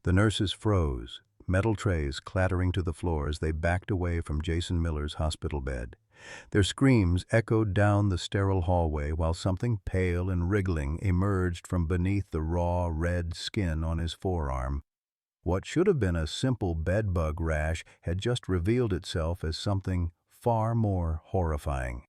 The nurses froze, metal trays clattering to the floor as they backed away from Jason Miller's hospital bed. Their screams echoed down the sterile hallway while something pale and wriggling emerged from beneath the raw, red skin on his forearm. What should have been a simple bedbug rash had just revealed itself as something far more horrifying.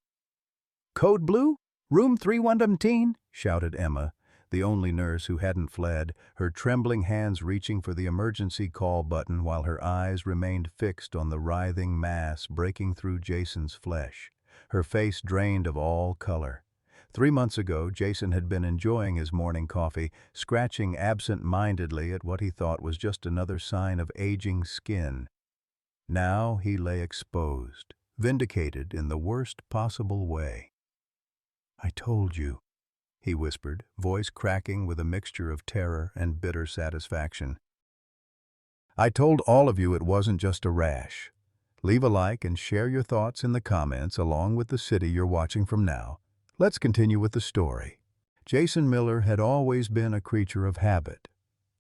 "Code Blue? Room 317?" shouted Emma, the only nurse who hadn't fled, her trembling hands reaching for the emergency call button while her eyes remained fixed on the writhing mass breaking through Jason's flesh, her face drained of all color. 3 months ago, Jason had been enjoying his morning coffee, scratching absent-mindedly at what he thought was just another sign of aging skin. Now he lay exposed, vindicated in the worst possible way. "I told you," he whispered, voice cracking with a mixture of terror and bitter satisfaction. "I told all of you it wasn't just a rash." Leave a like and share your thoughts in the comments along with the city you're watching from now. Let's continue with the story. Jason Miller had always been a creature of habit.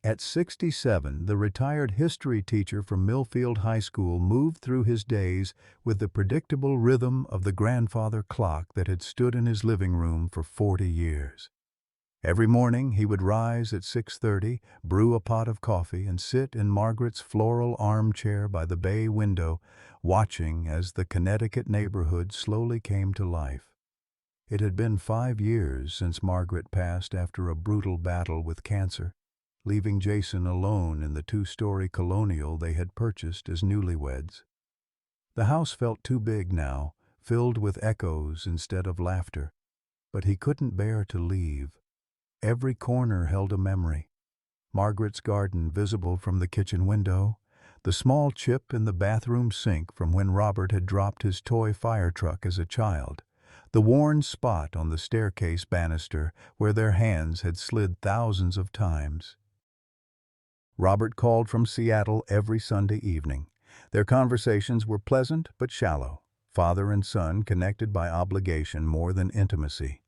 At 67, the retired history teacher from Millfield High School moved through his days with the predictable rhythm of the grandfather clock that had stood in his living room for 40 years. Every morning he would rise at 6:30, brew a pot of coffee, and sit in Margaret's floral armchair by the bay window, watching as the Connecticut neighborhood slowly came to life. It had been 5 years since Margaret passed after a brutal battle with cancer, leaving Jason alone in the 2-story colonial they had purchased as newlyweds. The house felt too big now, filled with echoes instead of laughter, but he couldn't bear to leave. Every corner held a memory. Margaret's garden visible from the kitchen window, the small chip in the bathroom sink from when Robert had dropped his toy fire truck as a child, the worn spot on the staircase banister where their hands had slid thousands of times. Robert called from Seattle every Sunday evening. Their conversations were pleasant but shallow, father and son connected by obligation more than intimacy.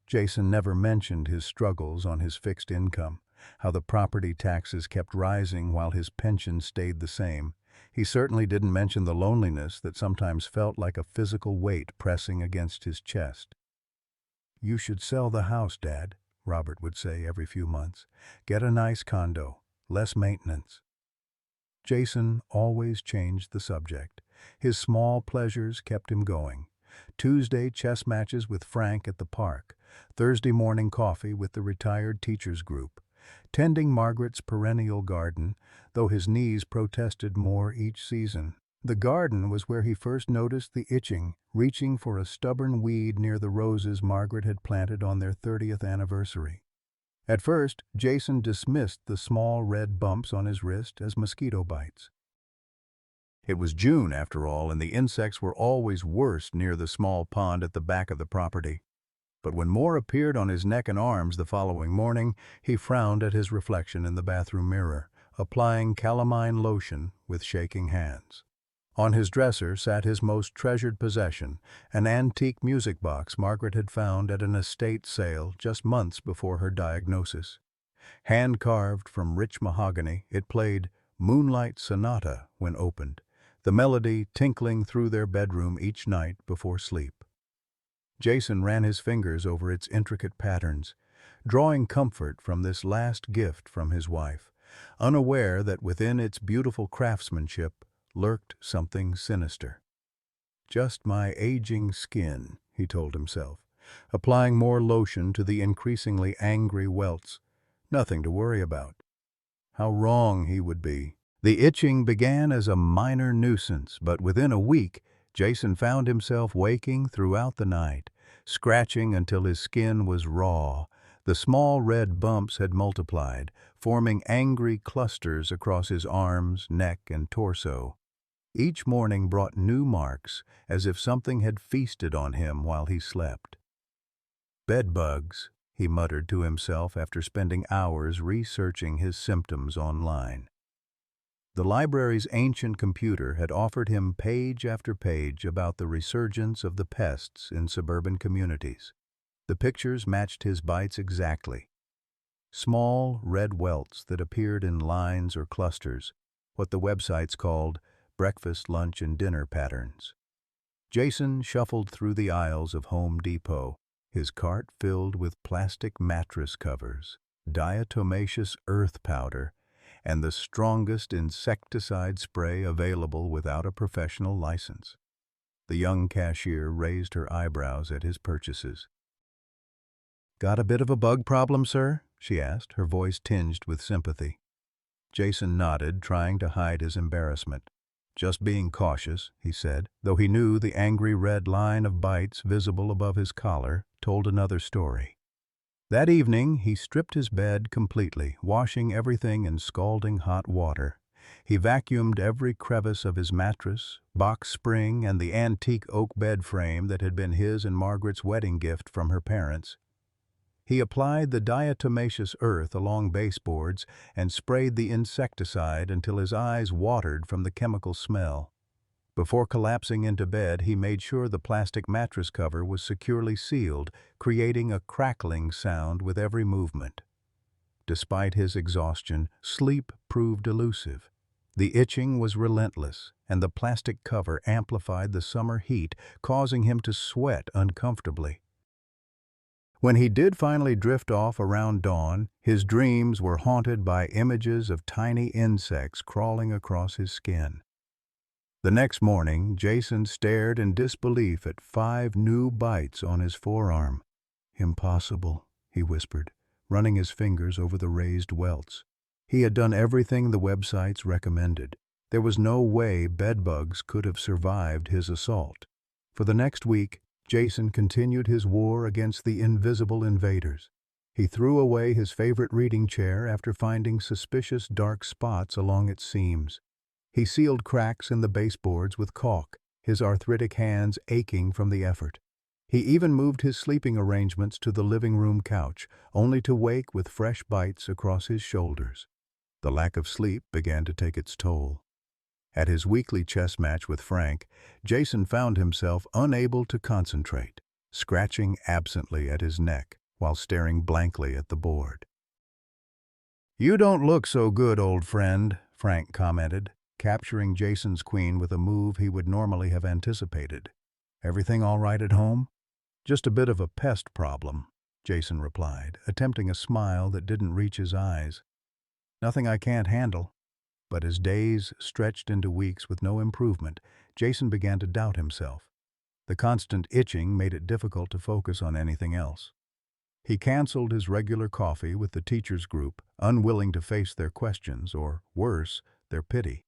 Jason never mentioned his struggles on his fixed income, how the property taxes kept rising while his pension stayed the same. He certainly didn't mention the loneliness that sometimes felt like a physical weight pressing against his chest. "You should sell the house, Dad," Robert would say every few months. "Get a nice condo, less maintenance." Jason always changed the subject. His small pleasures kept him going. Tuesday chess matches with Frank at the park, Thursday morning coffee with the retired teachers group, tending Margaret's perennial garden, though his knees protested more each season. The garden was where he first noticed the itching, reaching for a stubborn weed near the roses Margaret had planted on their 30th anniversary. At first, Jason dismissed the small red bumps on his wrist as mosquito bites. It was June, after all, and the insects were always worst near the small pond at the back of the property. But when more appeared on his neck and arms the following morning, he frowned at his reflection in the bathroom mirror, applying calamine lotion with shaking hands. On his dresser sat his most treasured possession, an antique music box Margaret had found at an estate sale just months before her diagnosis. Hand-carved from rich mahogany, it played Moonlight Sonata when opened, the melody tinkling through their bedroom each night before sleep. Jason ran his fingers over its intricate patterns, drawing comfort from this last gift from his wife, unaware that within its beautiful craftsmanship lurked something sinister. "Just my aging skin," he told himself, applying more lotion to the increasingly angry welts. Nothing to worry about. How wrong he would be. The itching began as a minor nuisance, but within a week, Jason found himself waking throughout the night, scratching until his skin was raw. The small red bumps had multiplied, forming angry clusters across his arms, neck, and torso. Each morning brought new marks, as if something had feasted on him while he slept. "Bedbugs," he muttered to himself after spending hours researching his symptoms online. The library's ancient computer had offered him page after page about the resurgence of the pests in suburban communities. The pictures matched his bites exactly. Small, red welts that appeared in lines or clusters, what the websites called breakfast, lunch, and dinner patterns. Jason shuffled through the aisles of Home Depot, his cart filled with plastic mattress covers, diatomaceous earth powder, and the strongest insecticide spray available without a professional license. The young cashier raised her eyebrows at his purchases. "Got a bit of a bug problem, sir?" she asked, her voice tinged with sympathy. Jason nodded, trying to hide his embarrassment. "Just being cautious," he said, though he knew the angry red line of bites visible above his collar told another story. That evening, he stripped his bed completely, washing everything in scalding hot water. He vacuumed every crevice of his mattress, box spring, and the antique oak bed frame that had been his and Margaret's wedding gift from her parents. He applied the diatomaceous earth along baseboards and sprayed the insecticide until his eyes watered from the chemical smell. Before collapsing into bed, he made sure the plastic mattress cover was securely sealed, creating a crackling sound with every movement. Despite his exhaustion, sleep proved elusive. The itching was relentless, and the plastic cover amplified the summer heat, causing him to sweat uncomfortably. When he did finally drift off around dawn, his dreams were haunted by images of tiny insects crawling across his skin. The next morning, Jason stared in disbelief at 5 new bites on his forearm. "Impossible," he whispered, running his fingers over the raised welts. He had done everything the websites recommended. There was no way bedbugs could have survived his assault. For the next week, Jason continued his war against the invisible invaders. He threw away his favorite reading chair after finding suspicious dark spots along its seams. He sealed cracks in the baseboards with caulk, his arthritic hands aching from the effort. He even moved his sleeping arrangements to the living room couch, only to wake with fresh bites across his shoulders. The lack of sleep began to take its toll. At his weekly chess match with Frank, Jason found himself unable to concentrate, scratching absently at his neck while staring blankly at the board. "You don't look so good, old friend," Frank commented, capturing Jason's queen with a move he would normally have anticipated. "Everything all right at home?" "Just a bit of a pest problem," Jason replied, attempting a smile that didn't reach his eyes. "Nothing I can't handle." But as days stretched into weeks with no improvement, Jason began to doubt himself. The constant itching made it difficult to focus on anything else. He canceled his regular coffee with the teachers' group, unwilling to face their questions, or worse, their pity.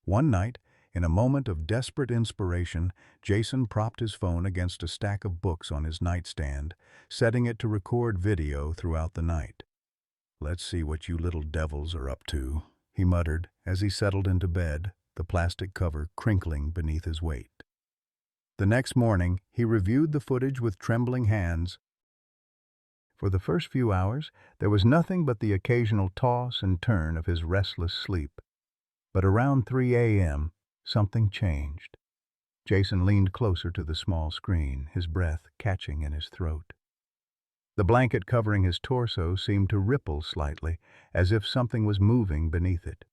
One night, in a moment of desperate inspiration, Jason propped his phone against a stack of books on his nightstand, setting it to record video throughout the night. "Let's see what you little devils are up to," he muttered as he settled into bed, the plastic cover crinkling beneath his weight. The next morning, he reviewed the footage with trembling hands. For the first few hours, there was nothing but the occasional toss and turn of his restless sleep. But around 3 a.m., something changed. Jason leaned closer to the small screen, his breath catching in his throat. The blanket covering his torso seemed to ripple slightly, as if something was moving beneath it.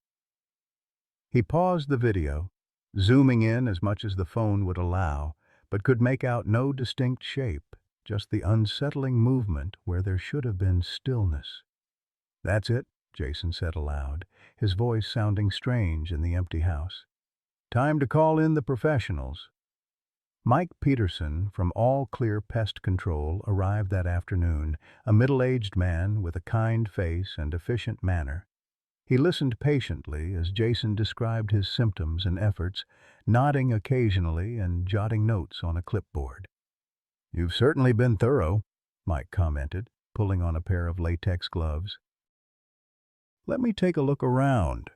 He paused the video, zooming in as much as the phone would allow, but could make out no distinct shape, just the unsettling movement where there should have been stillness. "That's it," Jason said aloud, his voice sounding strange in the empty house. "Time to call in the professionals." Mike Peterson from All Clear Pest Control arrived that afternoon, a middle-aged man with a kind face and efficient manner. He listened patiently as Jason described his symptoms and efforts, nodding occasionally and jotting notes on a clipboard. "You've certainly been thorough," Mike commented, pulling on a pair of latex gloves. "Let me take a look around."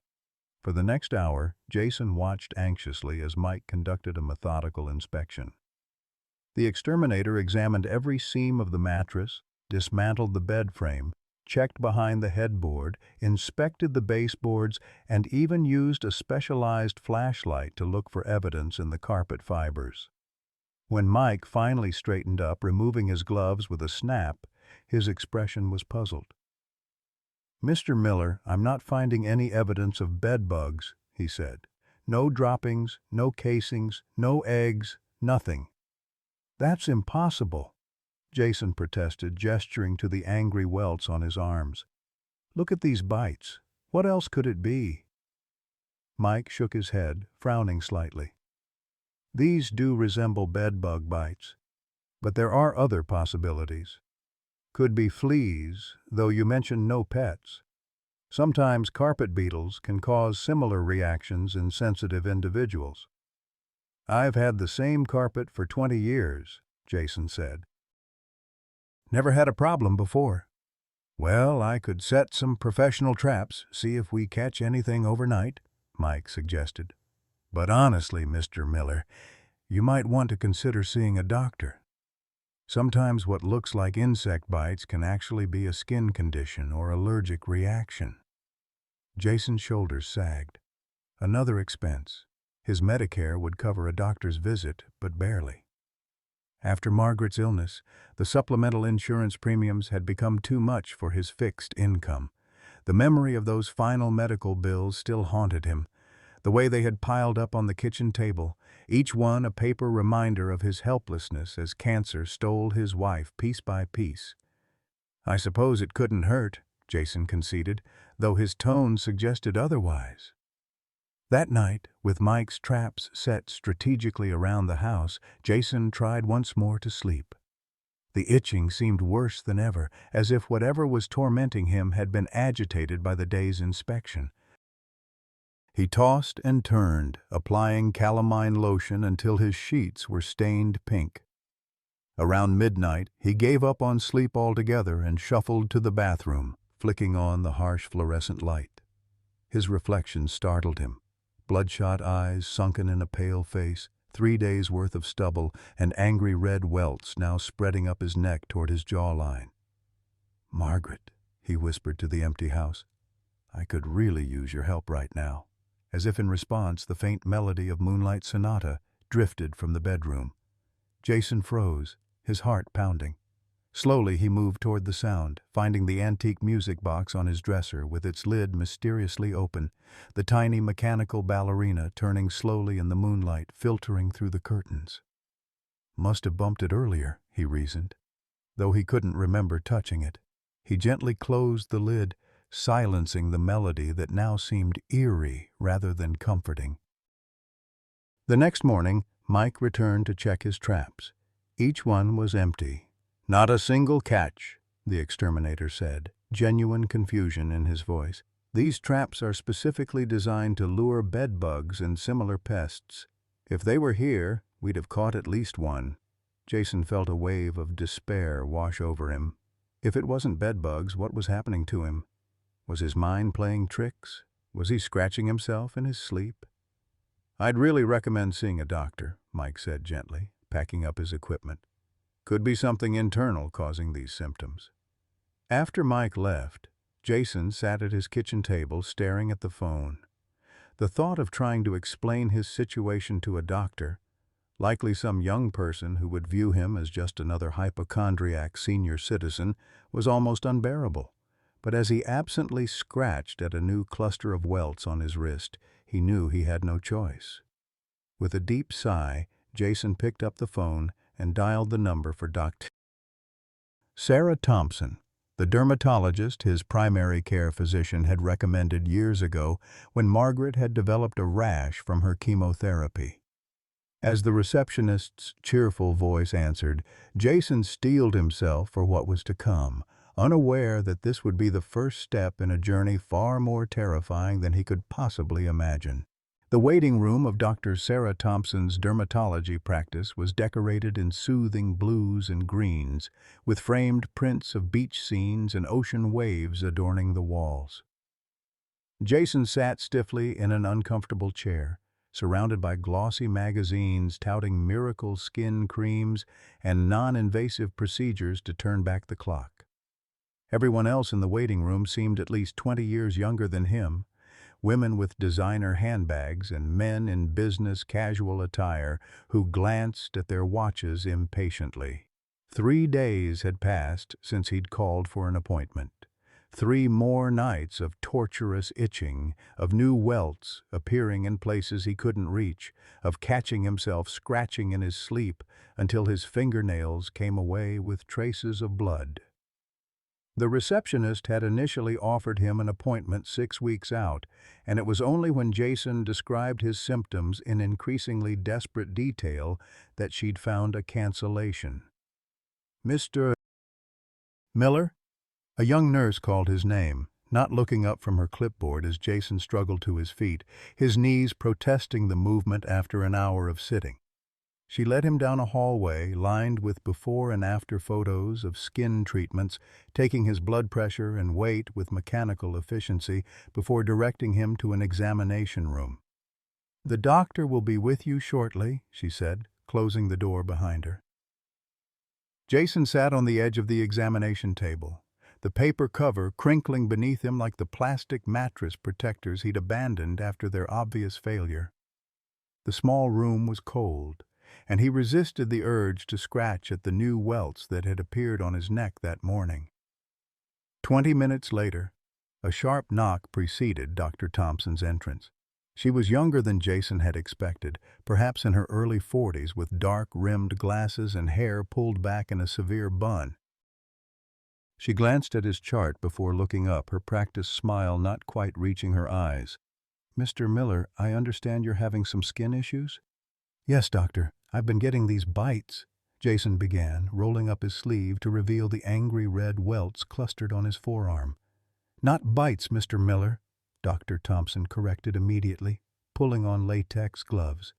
For the next hour, Jason watched anxiously as Mike conducted a methodical inspection. The exterminator examined every seam of the mattress, dismantled the bed frame, checked behind the headboard, inspected the baseboards, and even used a specialized flashlight to look for evidence in the carpet fibers. When Mike finally straightened up, removing his gloves with a snap, his expression was puzzled. "Mr. Miller, I'm not finding any evidence of bed bugs," he said. "No droppings, no casings, no eggs, nothing." "That's impossible," Jason protested, gesturing to the angry welts on his arms. "Look at these bites. What else could it be?" Mike shook his head, frowning slightly. "These do resemble bedbug bites, but there are other possibilities. Could be fleas, though you mentioned no pets. Sometimes carpet beetles can cause similar reactions in sensitive individuals." "I've had the same carpet for 20 years, Jason said. "Never had a problem before." "Well, I could set some professional traps, see if we catch anything overnight," Mike suggested. "But honestly, Mr. Miller, you might want to consider seeing a doctor. Sometimes what looks like insect bites can actually be a skin condition or allergic reaction." Jason's shoulders sagged. Another expense. His Medicare would cover a doctor's visit, but barely. After Margaret's illness, the supplemental insurance premiums had become too much for his fixed income. The memory of those final medical bills still haunted him, the way they had piled up on the kitchen table, each one a paper reminder of his helplessness as cancer stole his wife piece by piece. "I suppose it couldn't hurt," Jason conceded, though his tone suggested otherwise. That night, with Mike's traps set strategically around the house, Jason tried once more to sleep. The itching seemed worse than ever, as if whatever was tormenting him had been agitated by the day's inspection. He tossed and turned, applying calamine lotion until his sheets were stained pink. Around midnight, he gave up on sleep altogether and shuffled to the bathroom, flicking on the harsh fluorescent light. His reflection startled him. Bloodshot eyes sunken in a pale face, 3 days' worth of stubble, and angry red welts now spreading up his neck toward his jawline. "Margaret," he whispered to the empty house, "I could really use your help right now." As if in response, the faint melody of Moonlight Sonata drifted from the bedroom. Jason froze, his heart pounding. Slowly he moved toward the sound, finding the antique music box on his dresser with its lid mysteriously open, the tiny mechanical ballerina turning slowly in the moonlight, filtering through the curtains. Must have bumped it earlier, he reasoned, though he couldn't remember touching it. He gently closed the lid, silencing the melody that now seemed eerie rather than comforting. The next morning, Mike returned to check his traps. Each one was empty. "Not a single catch," the exterminator said, genuine confusion in his voice. "These traps are specifically designed to lure bedbugs and similar pests. If they were here, we'd have caught at least one." Jason felt a wave of despair wash over him. If it wasn't bedbugs, what was happening to him? Was his mind playing tricks? Was he scratching himself in his sleep? "I'd really recommend seeing a doctor," Mike said gently, packing up his equipment. "Could be something internal causing these symptoms." After Mike left, Jason sat at his kitchen table staring at the phone. The thought of trying to explain his situation to a doctor, likely some young person who would view him as just another hypochondriac senior citizen, was almost unbearable. But as he absently scratched at a new cluster of welts on his wrist, he knew he had no choice. With a deep sigh, Jason picked up the phone and dialed the number for Dr. Sarah Thompson, the dermatologist his primary care physician had recommended years ago when Margaret had developed a rash from her chemotherapy. As the receptionist's cheerful voice answered, Jason steeled himself for what was to come, unaware that this would be the first step in a journey far more terrifying than he could possibly imagine. The waiting room of Dr. Sarah Thompson's dermatology practice was decorated in soothing blues and greens, with framed prints of beach scenes and ocean waves adorning the walls. Jason sat stiffly in an uncomfortable chair, surrounded by glossy magazines touting miracle skin creams and non-invasive procedures to turn back the clock. Everyone else in the waiting room seemed at least 20 years younger than him, women with designer handbags and men in business casual attire who glanced at their watches impatiently. 3 days had passed since he'd called for an appointment. 3 more nights of torturous itching, of new welts appearing in places he couldn't reach, of catching himself scratching in his sleep until his fingernails came away with traces of blood. The receptionist had initially offered him an appointment 6 weeks out, and it was only when Jason described his symptoms in increasingly desperate detail that she'd found a cancellation. "Mr. Miller?" A young nurse called his name, not looking up from her clipboard as Jason struggled to his feet, his knees protesting the movement after an hour of sitting. She led him down a hallway lined with before and after photos of skin treatments, taking his blood pressure and weight with mechanical efficiency before directing him to an examination room. "The doctor will be with you shortly," she said, closing the door behind her. Jason sat on the edge of the examination table, the paper cover crinkling beneath him like the plastic mattress protectors he'd abandoned after their obvious failure. The small room was cold, and he resisted the urge to scratch at the new welts that had appeared on his neck that morning. 20 minutes later, a sharp knock preceded Dr. Thompson's entrance. She was younger than Jason had expected, perhaps in her early 40s with dark-rimmed glasses and hair pulled back in a severe bun. She glanced at his chart before looking up, her practiced smile not quite reaching her eyes. "Mr. Miller, I understand you're having some skin issues?" "Yes, doctor. I've been getting these bites," Jason began, rolling up his sleeve to reveal the angry red welts clustered on his forearm. "Not bites, Mr. Miller," Dr. Thompson corrected immediately, pulling on latex gloves.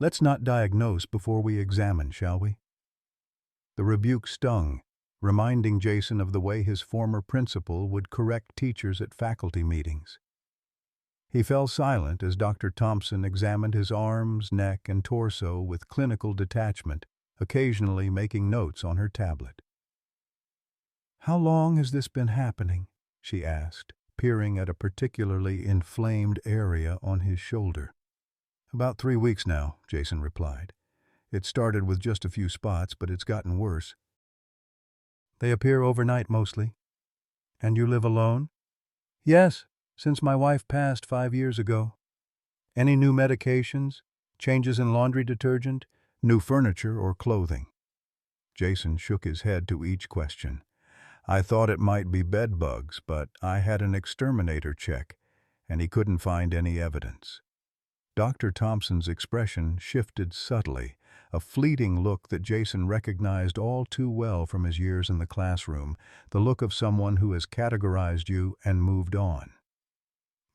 "Let's not diagnose before we examine, shall we?" The rebuke stung, reminding Jason of the way his former principal would correct teachers at faculty meetings. He fell silent as Dr. Thompson examined his arms, neck, and torso with clinical detachment, occasionally making notes on her tablet. "How long has this been happening?" she asked, peering at a particularly inflamed area on his shoulder. "About 3 weeks now," Jason replied. "It started with just a few spots, but it's gotten worse. They appear overnight mostly." "And you live alone?" "Yes, since my wife passed 5 years ago." "Any new medications, changes in laundry detergent, new furniture or clothing?" Jason shook his head to each question. "I thought it might be bed bugs, but I had an exterminator check, and he couldn't find any evidence." Dr. Thompson's expression shifted subtly, a fleeting look that Jason recognized all too well from his years in the classroom, the look of someone who has categorized you and moved on.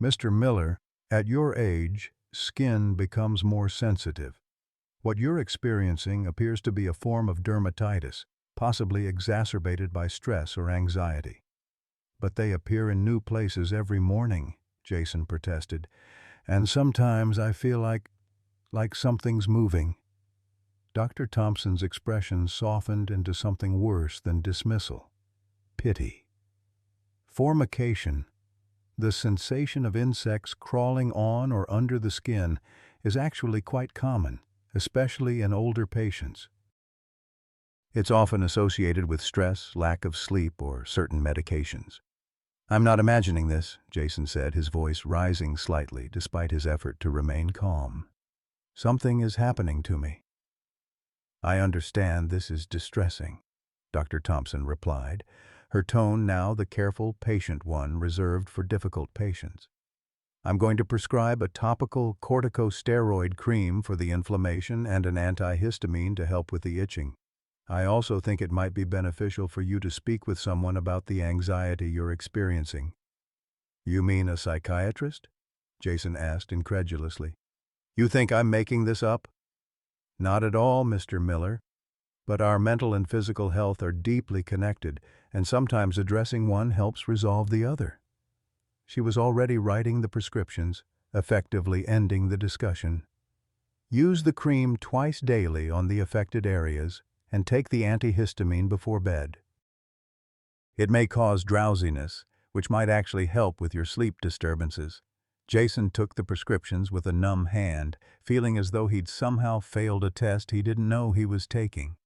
"Mr. Miller, at your age, skin becomes more sensitive. What you're experiencing appears to be a form of dermatitis, possibly exacerbated by stress or anxiety." "But they appear in new places every morning," Jason protested, "and sometimes I feel like something's moving." Dr. Thompson's expression softened into something worse than dismissal: pity. "Formication, the sensation of insects crawling on or under the skin, is actually quite common, especially in older patients. It's often associated with stress, lack of sleep, or certain medications." "I'm not imagining this," Jason said, his voice rising slightly despite his effort to remain calm. "Something is happening to me." "I understand this is distressing," Dr. Thompson replied, her tone now the careful, patient one reserved for difficult patients. "I'm going to prescribe a topical corticosteroid cream for the inflammation and an antihistamine to help with the itching. I also think it might be beneficial for you to speak with someone about the anxiety you're experiencing." "You mean a psychiatrist?" Jason asked incredulously. "You think I'm making this up?" "Not at all, Mr. Miller. But our mental and physical health are deeply connected, and sometimes addressing one helps resolve the other." She was already writing the prescriptions, effectively ending the discussion. "Use the cream twice daily on the affected areas, and take the antihistamine before bed. It may cause drowsiness, which might actually help with your sleep disturbances." Jason took the prescriptions with a numb hand, feeling as though he'd somehow failed a test he didn't know he was taking.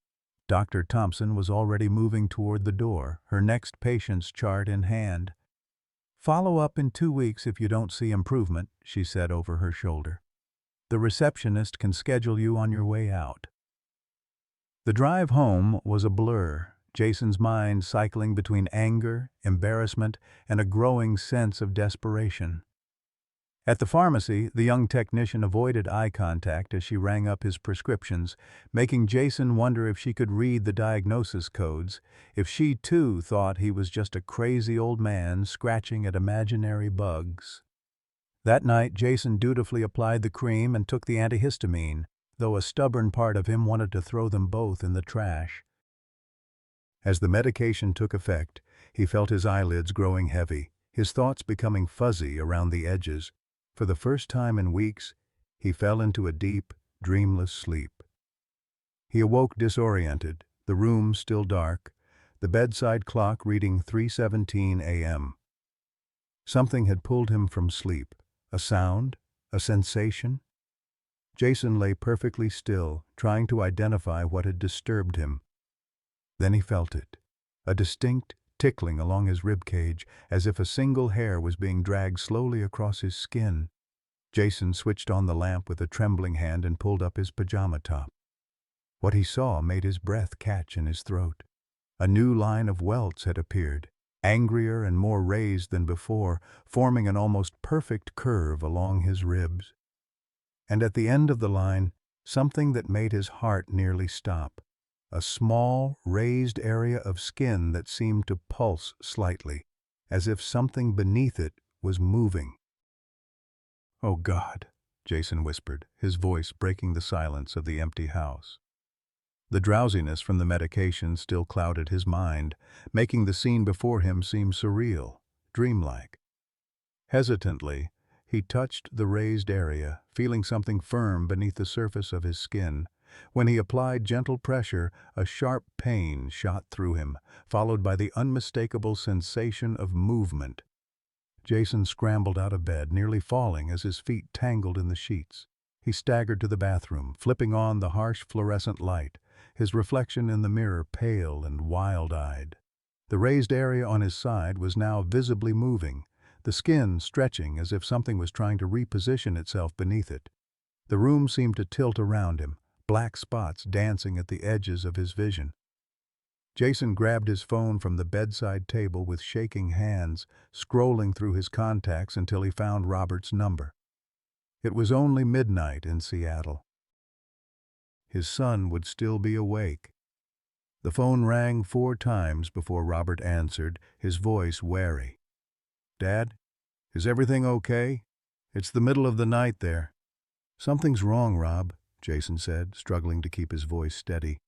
Dr. Thompson was already moving toward the door, her next patient's chart in hand. "Follow up in 2 weeks if you don't see improvement," she said over her shoulder. "The receptionist can schedule you on your way out." The drive home was a blur, Jason's mind cycling between anger, embarrassment, and a growing sense of desperation. At the pharmacy, the young technician avoided eye contact as she rang up his prescriptions, making Jason wonder if she could read the diagnosis codes, if she too thought he was just a crazy old man scratching at imaginary bugs. That night, Jason dutifully applied the cream and took the antihistamine, though a stubborn part of him wanted to throw them both in the trash. As the medication took effect, he felt his eyelids growing heavy, his thoughts becoming fuzzy around the edges. For the first time in weeks, he fell into a deep, dreamless sleep. He awoke disoriented, the room still dark, the bedside clock reading 3:17 a.m. Something had pulled him from sleep. A sound? A sensation? Jason lay perfectly still, trying to identify what had disturbed him. Then he felt it, a distinct tickling along his ribcage, as if a single hair was being dragged slowly across his skin. Jason switched on the lamp with a trembling hand and pulled up his pajama top. What he saw made his breath catch in his throat. A new line of welts had appeared, angrier and more raised than before, forming an almost perfect curve along his ribs. And at the end of the line, something that made his heart nearly stop. A small, raised area of skin that seemed to pulse slightly, as if something beneath it was moving. "Oh God," Jason whispered, his voice breaking the silence of the empty house. The drowsiness from the medication still clouded his mind, making the scene before him seem surreal, dreamlike. Hesitantly, he touched the raised area, feeling something firm beneath the surface of his skin. When he applied gentle pressure, a sharp pain shot through him, followed by the unmistakable sensation of movement. Jason scrambled out of bed, nearly falling as his feet tangled in the sheets. He staggered to the bathroom, flipping on the harsh fluorescent light, his reflection in the mirror pale and wild-eyed. The raised area on his side was now visibly moving, the skin stretching as if something was trying to reposition itself beneath it. The room seemed to tilt around him, black spots dancing at the edges of his vision. Jason grabbed his phone from the bedside table with shaking hands, scrolling through his contacts until he found Robert's number. It was only midnight in Seattle. His son would still be awake. The phone rang 4 times before Robert answered, his voice wary. "Dad, is everything okay? It's the middle of the night there." "Something's wrong, Rob," Jason said, struggling to keep his voice steady.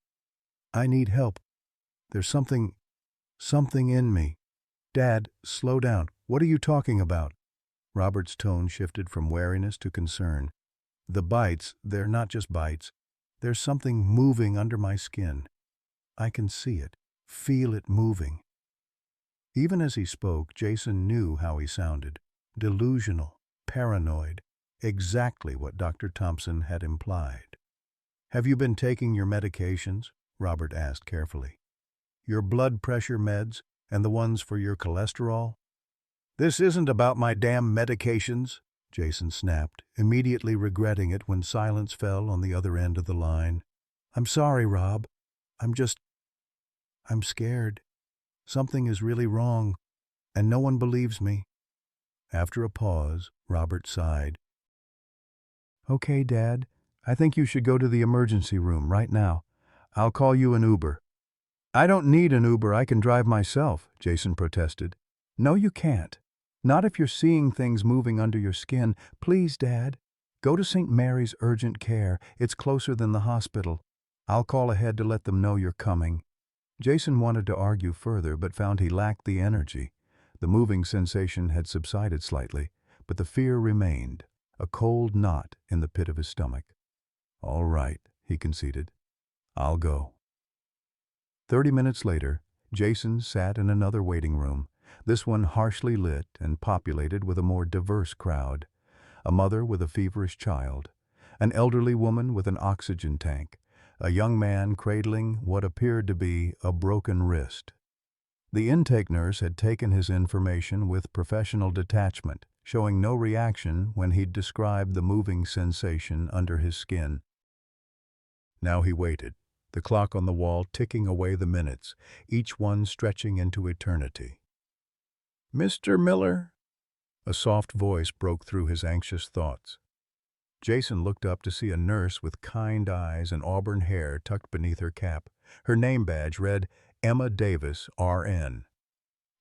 "I need help. There's something in me." "Dad, slow down. What are you talking about?" Robert's tone shifted from wariness to concern. "The bites, they're not just bites. There's something moving under my skin. I can see it, feel it moving." Even as he spoke, Jason knew how he sounded. Delusional, paranoid, exactly what Dr. Thompson had implied. "Have you been taking your medications?" Robert asked carefully. "Your blood pressure meds and the ones for your cholesterol?" "This isn't about my damn medications," Jason snapped, immediately regretting it when silence fell on the other end of the line. "I'm sorry, Rob. I'm scared. Something is really wrong, and no one believes me." After a pause, Robert sighed. "Okay, Dad. I think you should go to the emergency room right now. I'll call you an Uber." "I don't need an Uber. I can drive myself," Jason protested. "No, you can't. Not if you're seeing things moving under your skin. Please, Dad. Go to St. Mary's Urgent Care. It's closer than the hospital. I'll call ahead to let them know you're coming." Jason wanted to argue further, but found he lacked the energy. The moving sensation had subsided slightly, but the fear remained, a cold knot in the pit of his stomach. "All right," he conceded. "I'll go." 30 minutes later, Jason sat in another waiting room, this one harshly lit and populated with a more diverse crowd. A mother with a feverish child, an elderly woman with an oxygen tank, a young man cradling what appeared to be a broken wrist. The intake nurse had taken his information with professional detachment, showing no reaction when he'd described the moving sensation under his skin. Now he waited, the clock on the wall ticking away the minutes, each one stretching into eternity. "Mr. Miller?" A soft voice broke through his anxious thoughts. Jason looked up to see a nurse with kind eyes and auburn hair tucked beneath her cap. Her name badge read, "Emma Davis, RN."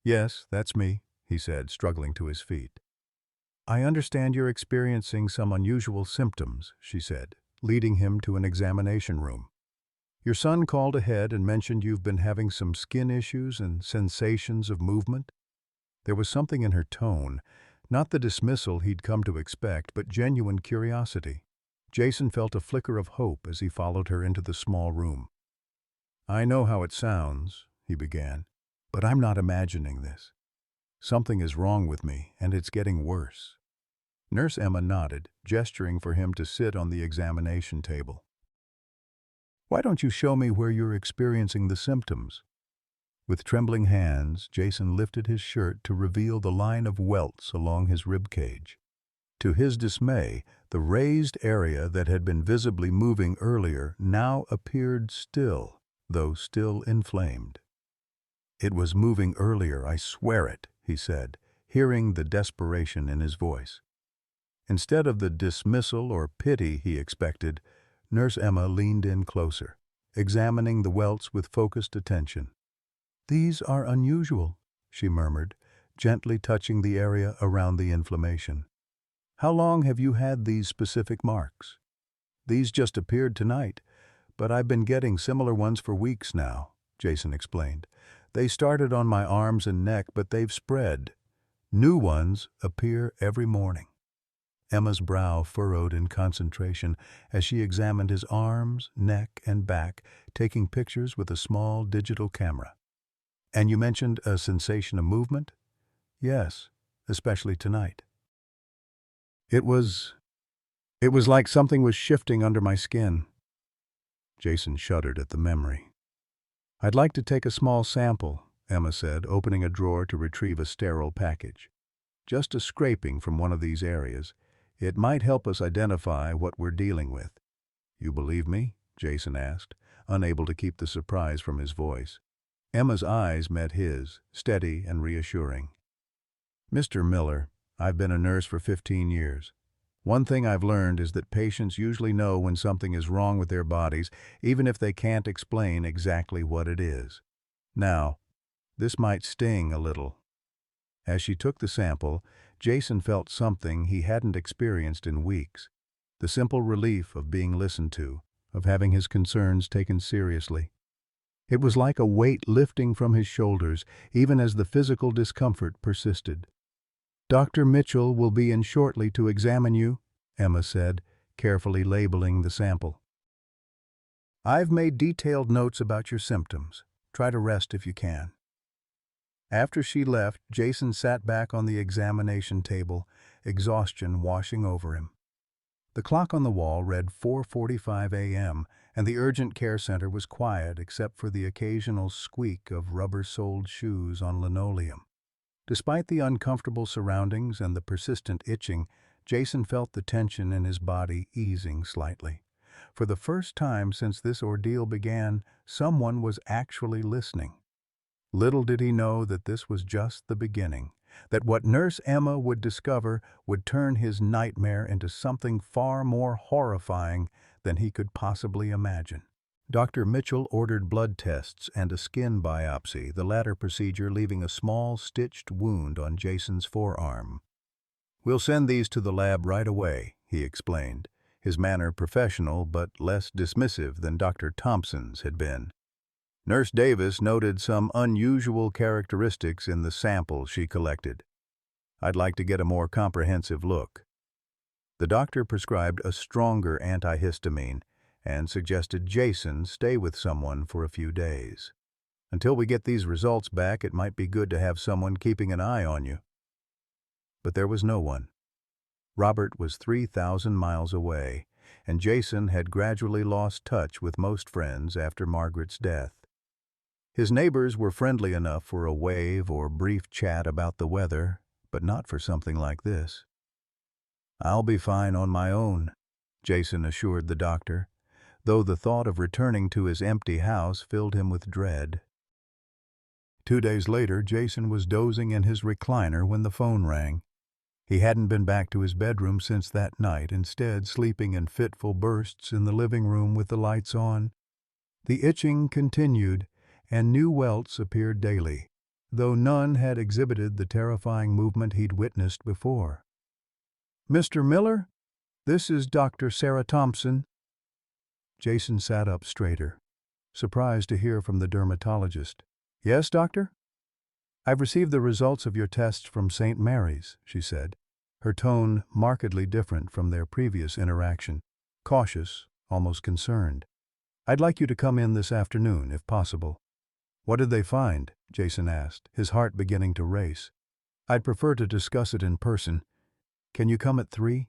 "Yes, that's me," he said, struggling to his feet. "I understand you're experiencing some unusual symptoms," she said, leading him to an examination room. "Your son called ahead and mentioned you've been having some skin issues and sensations of movement." There was something in her tone, not the dismissal he'd come to expect, but genuine curiosity. Jason felt a flicker of hope as he followed her into the small room. "I know how it sounds," he began, "but I'm not imagining this. Something is wrong with me, and it's getting worse." Nurse Emma nodded, gesturing for him to sit on the examination table. "Why don't you show me where you're experiencing the symptoms?" With trembling hands, Jason lifted his shirt to reveal the line of welts along his rib cage. To his dismay, the raised area that had been visibly moving earlier now appeared still, though still inflamed. "It was moving earlier, I swear it," he said, hearing the desperation in his voice. Instead of the dismissal or pity he expected, Nurse Emma leaned in closer, examining the welts with focused attention. "These are unusual," she murmured, gently touching the area around the inflammation. "How long have you had these specific marks?" "These just appeared tonight, but I've been getting similar ones for weeks now," Jason explained. "They started on my arms and neck, but they've spread. New ones appear every morning." Emma's brow furrowed in concentration as she examined his arms, neck, and back, taking pictures with a small digital camera. "And you mentioned a sensation of movement?" "Yes, especially tonight. It was like something was shifting under my skin." Jason shuddered at the memory. "I'd like to take a small sample," Emma said, opening a drawer to retrieve a sterile package. "Just a scraping from one of these areas. It might help us identify what we're dealing with." "You believe me?" Jason asked, unable to keep the surprise from his voice. Emma's eyes met his, steady and reassuring. "Mr. Miller, I've been a nurse for 15 years. One thing I've learned is that patients usually know when something is wrong with their bodies, even if they can't explain exactly what it is. Now, this might sting a little." As she took the sample, Jason felt something he hadn't experienced in weeks. The simple relief of being listened to, of having his concerns taken seriously. It was like a weight lifting from his shoulders, even as the physical discomfort persisted. "Dr. Mitchell will be in shortly to examine you," Emma said, carefully labeling the sample. "I've made detailed notes about your symptoms. Try to rest if you can." After she left, Jason sat back on the examination table, exhaustion washing over him. The clock on the wall read 4:45 a.m., and the urgent care center was quiet except for the occasional squeak of rubber-soled shoes on linoleum. Despite the uncomfortable surroundings and the persistent itching, Jason felt the tension in his body easing slightly. For the first time since this ordeal began, someone was actually listening. Little did he know that this was just the beginning, that what Nurse Emma would discover would turn his nightmare into something far more horrifying than he could possibly imagine. Dr. Mitchell ordered blood tests and a skin biopsy, the latter procedure leaving a small stitched wound on Jason's forearm. "We'll send these to the lab right away," he explained, his manner professional but less dismissive than Dr. Thompson's had been. Nurse Davis noted some unusual characteristics in the sample she collected. "I'd like to get a more comprehensive look." The doctor prescribed a stronger antihistamine and suggested Jason stay with someone for a few days. "Until we get these results back, it might be good to have someone keeping an eye on you." But there was no one. Robert was 3,000 miles away, and Jason had gradually lost touch with most friends after Margaret's death. His neighbors were friendly enough for a wave or brief chat about the weather, but not for something like this. "I'll be fine on my own," Jason assured the doctor, though the thought of returning to his empty house filled him with dread. 2 days later, Jason was dozing in his recliner when the phone rang. He hadn't been back to his bedroom since that night, instead sleeping in fitful bursts in the living room with the lights on. The itching continued, and new welts appeared daily, though none had exhibited the terrifying movement he'd witnessed before. "Mr. Miller, this is Dr. Sarah Thompson." Jason sat up straighter, surprised to hear from the dermatologist. "Yes, doctor?" "I've received the results of your tests from St. Mary's," she said, her tone markedly different from their previous interaction, cautious, almost concerned. "I'd like you to come in this afternoon, if possible." "What did they find?" Jason asked, his heart beginning to race. "I'd prefer to discuss it in person. Can you come at 3?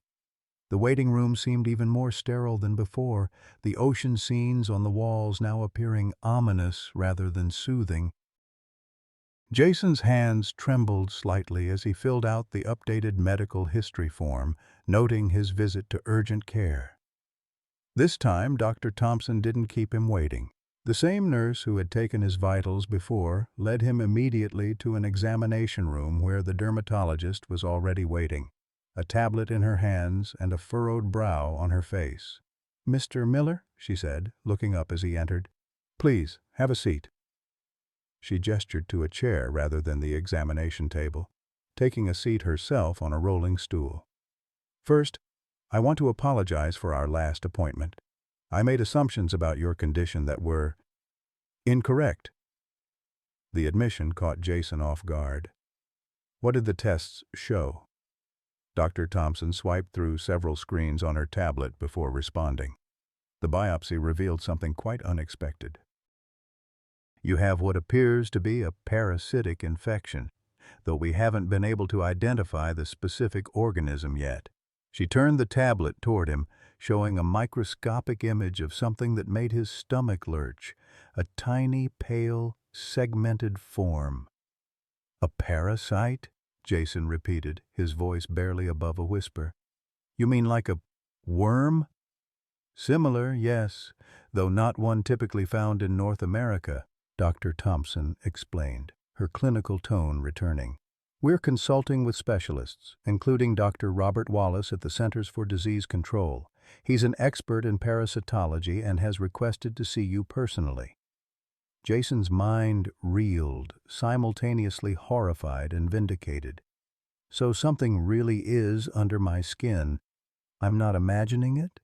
The waiting room seemed even more sterile than before, the ocean scenes on the walls now appearing ominous rather than soothing. Jason's hands trembled slightly as he filled out the updated medical history form, noting his visit to urgent care. This time, Dr. Thompson didn't keep him waiting. The same nurse who had taken his vitals before led him immediately to an examination room where the dermatologist was already waiting, a tablet in her hands and a furrowed brow on her face. "Mr. Miller," she said, looking up as he entered. "Please, have a seat." She gestured to a chair rather than the examination table, taking a seat herself on a rolling stool. "First, I want to apologize for our last appointment. I made assumptions about your condition that were incorrect." The admission caught Jason off guard. "What did the tests show?" Dr. Thompson swiped through several screens on her tablet before responding. The biopsy revealed something quite unexpected. "You have what appears to be a parasitic infection, though we haven't been able to identify the specific organism yet." She turned the tablet toward him, showing a microscopic image of something that made his stomach lurch, a tiny, pale, segmented form. "A parasite?" Jason repeated, his voice barely above a whisper. "You mean like a worm?" "Similar, yes, though not one typically found in North America," Dr. Thompson explained, her clinical tone returning. "We're consulting with specialists, including Dr. Robert Wallace at the Centers for Disease Control. He's an expert in parasitology and has requested to see you personally." Jason's mind reeled, simultaneously horrified and vindicated. "So something really is under my skin. I'm not imagining it?"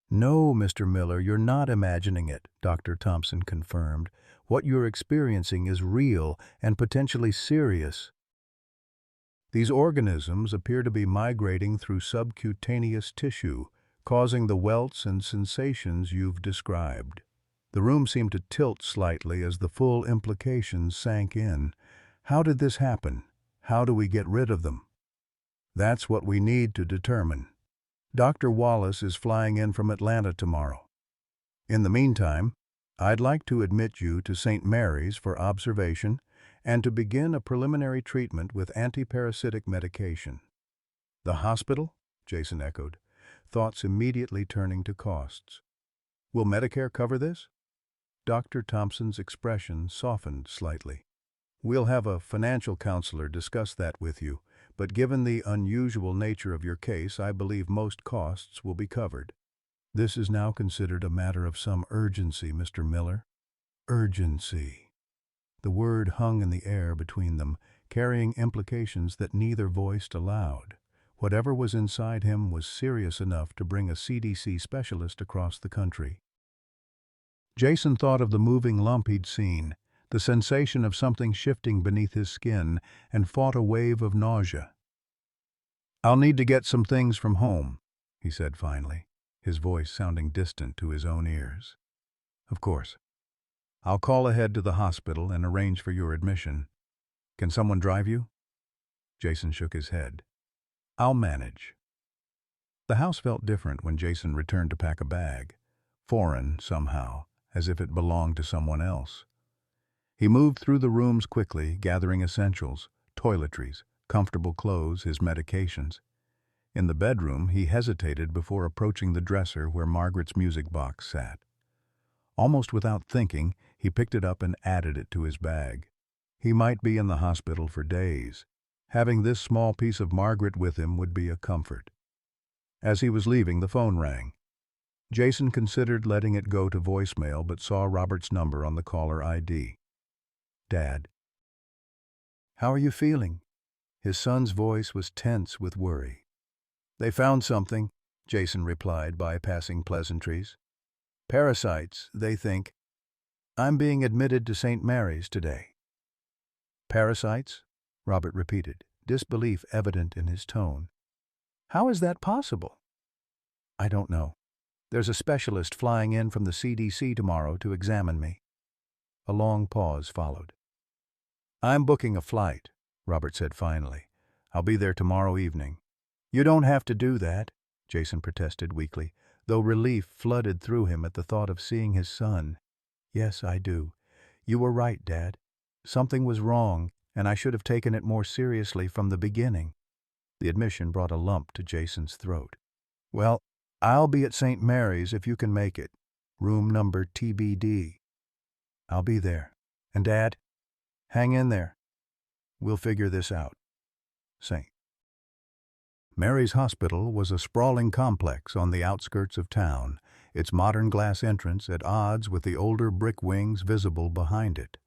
"No, Mr. Miller, you're not imagining it," Dr. Thompson confirmed. "What you're experiencing is real and potentially serious. These organisms appear to be migrating through subcutaneous tissue, causing the welts and sensations you've described." The room seemed to tilt slightly as the full implications sank in. "How did this happen? How do we get rid of them?" "That's what we need to determine. Dr. Wallace is flying in from Atlanta tomorrow. In the meantime, I'd like to admit you to St. Mary's for observation and to begin a preliminary treatment with antiparasitic medication." "The hospital?" Jason echoed, thoughts immediately turning to costs. "Will Medicare cover this?" Dr. Thompson's expression softened slightly. "We'll have a financial counselor discuss that with you, but given the unusual nature of your case, I believe most costs will be covered." "This is now considered a matter of some urgency, Mr. Miller." Urgency. The word hung in the air between them, carrying implications that neither voiced aloud. Whatever was inside him was serious enough to bring a CDC specialist across the country. Jason thought of the moving lump he'd seen, the sensation of something shifting beneath his skin, and fought a wave of nausea. "I'll need to get some things from home," he said finally, his voice sounding distant to his own ears. "Of course. I'll call ahead to the hospital and arrange for your admission. Can someone drive you?" Jason shook his head. "I'll manage." The house felt different when Jason returned to pack a bag. Foreign, somehow, as if it belonged to someone else. He moved through the rooms quickly, gathering essentials, toiletries, comfortable clothes, his medications. In the bedroom, he hesitated before approaching the dresser where Margaret's music box sat. Almost without thinking, he picked it up and added it to his bag. He might be in the hospital for days. Having this small piece of Margaret with him would be a comfort. As he was leaving, the phone rang. Jason considered letting it go to voicemail but saw Robert's number on the caller ID. "Dad." "How are you feeling?" His son's voice was tense with worry. "They found something," Jason replied, bypassing pleasantries. "Parasites, they think. I'm being admitted to St. Mary's today." "Parasites?" Robert repeated, disbelief evident in his tone. "How is that possible?" "I don't know. There's a specialist flying in from the CDC tomorrow to examine me." A long pause followed. "I'm booking a flight," Robert said finally. "I'll be there tomorrow evening." "You don't have to do that," Jason protested weakly, though relief flooded through him at the thought of seeing his son. "Yes, I do. You were right, Dad. Something was wrong, and I should have taken it more seriously from the beginning." The admission brought a lump to Jason's throat. "Well, I'll be at St. Mary's if you can make it. Room number TBD. I'll be there. And Dad, hang in there. We'll figure this out. St. Mary's Hospital was a sprawling complex on the outskirts of town, its modern glass entrance at odds with the older brick wings visible behind it.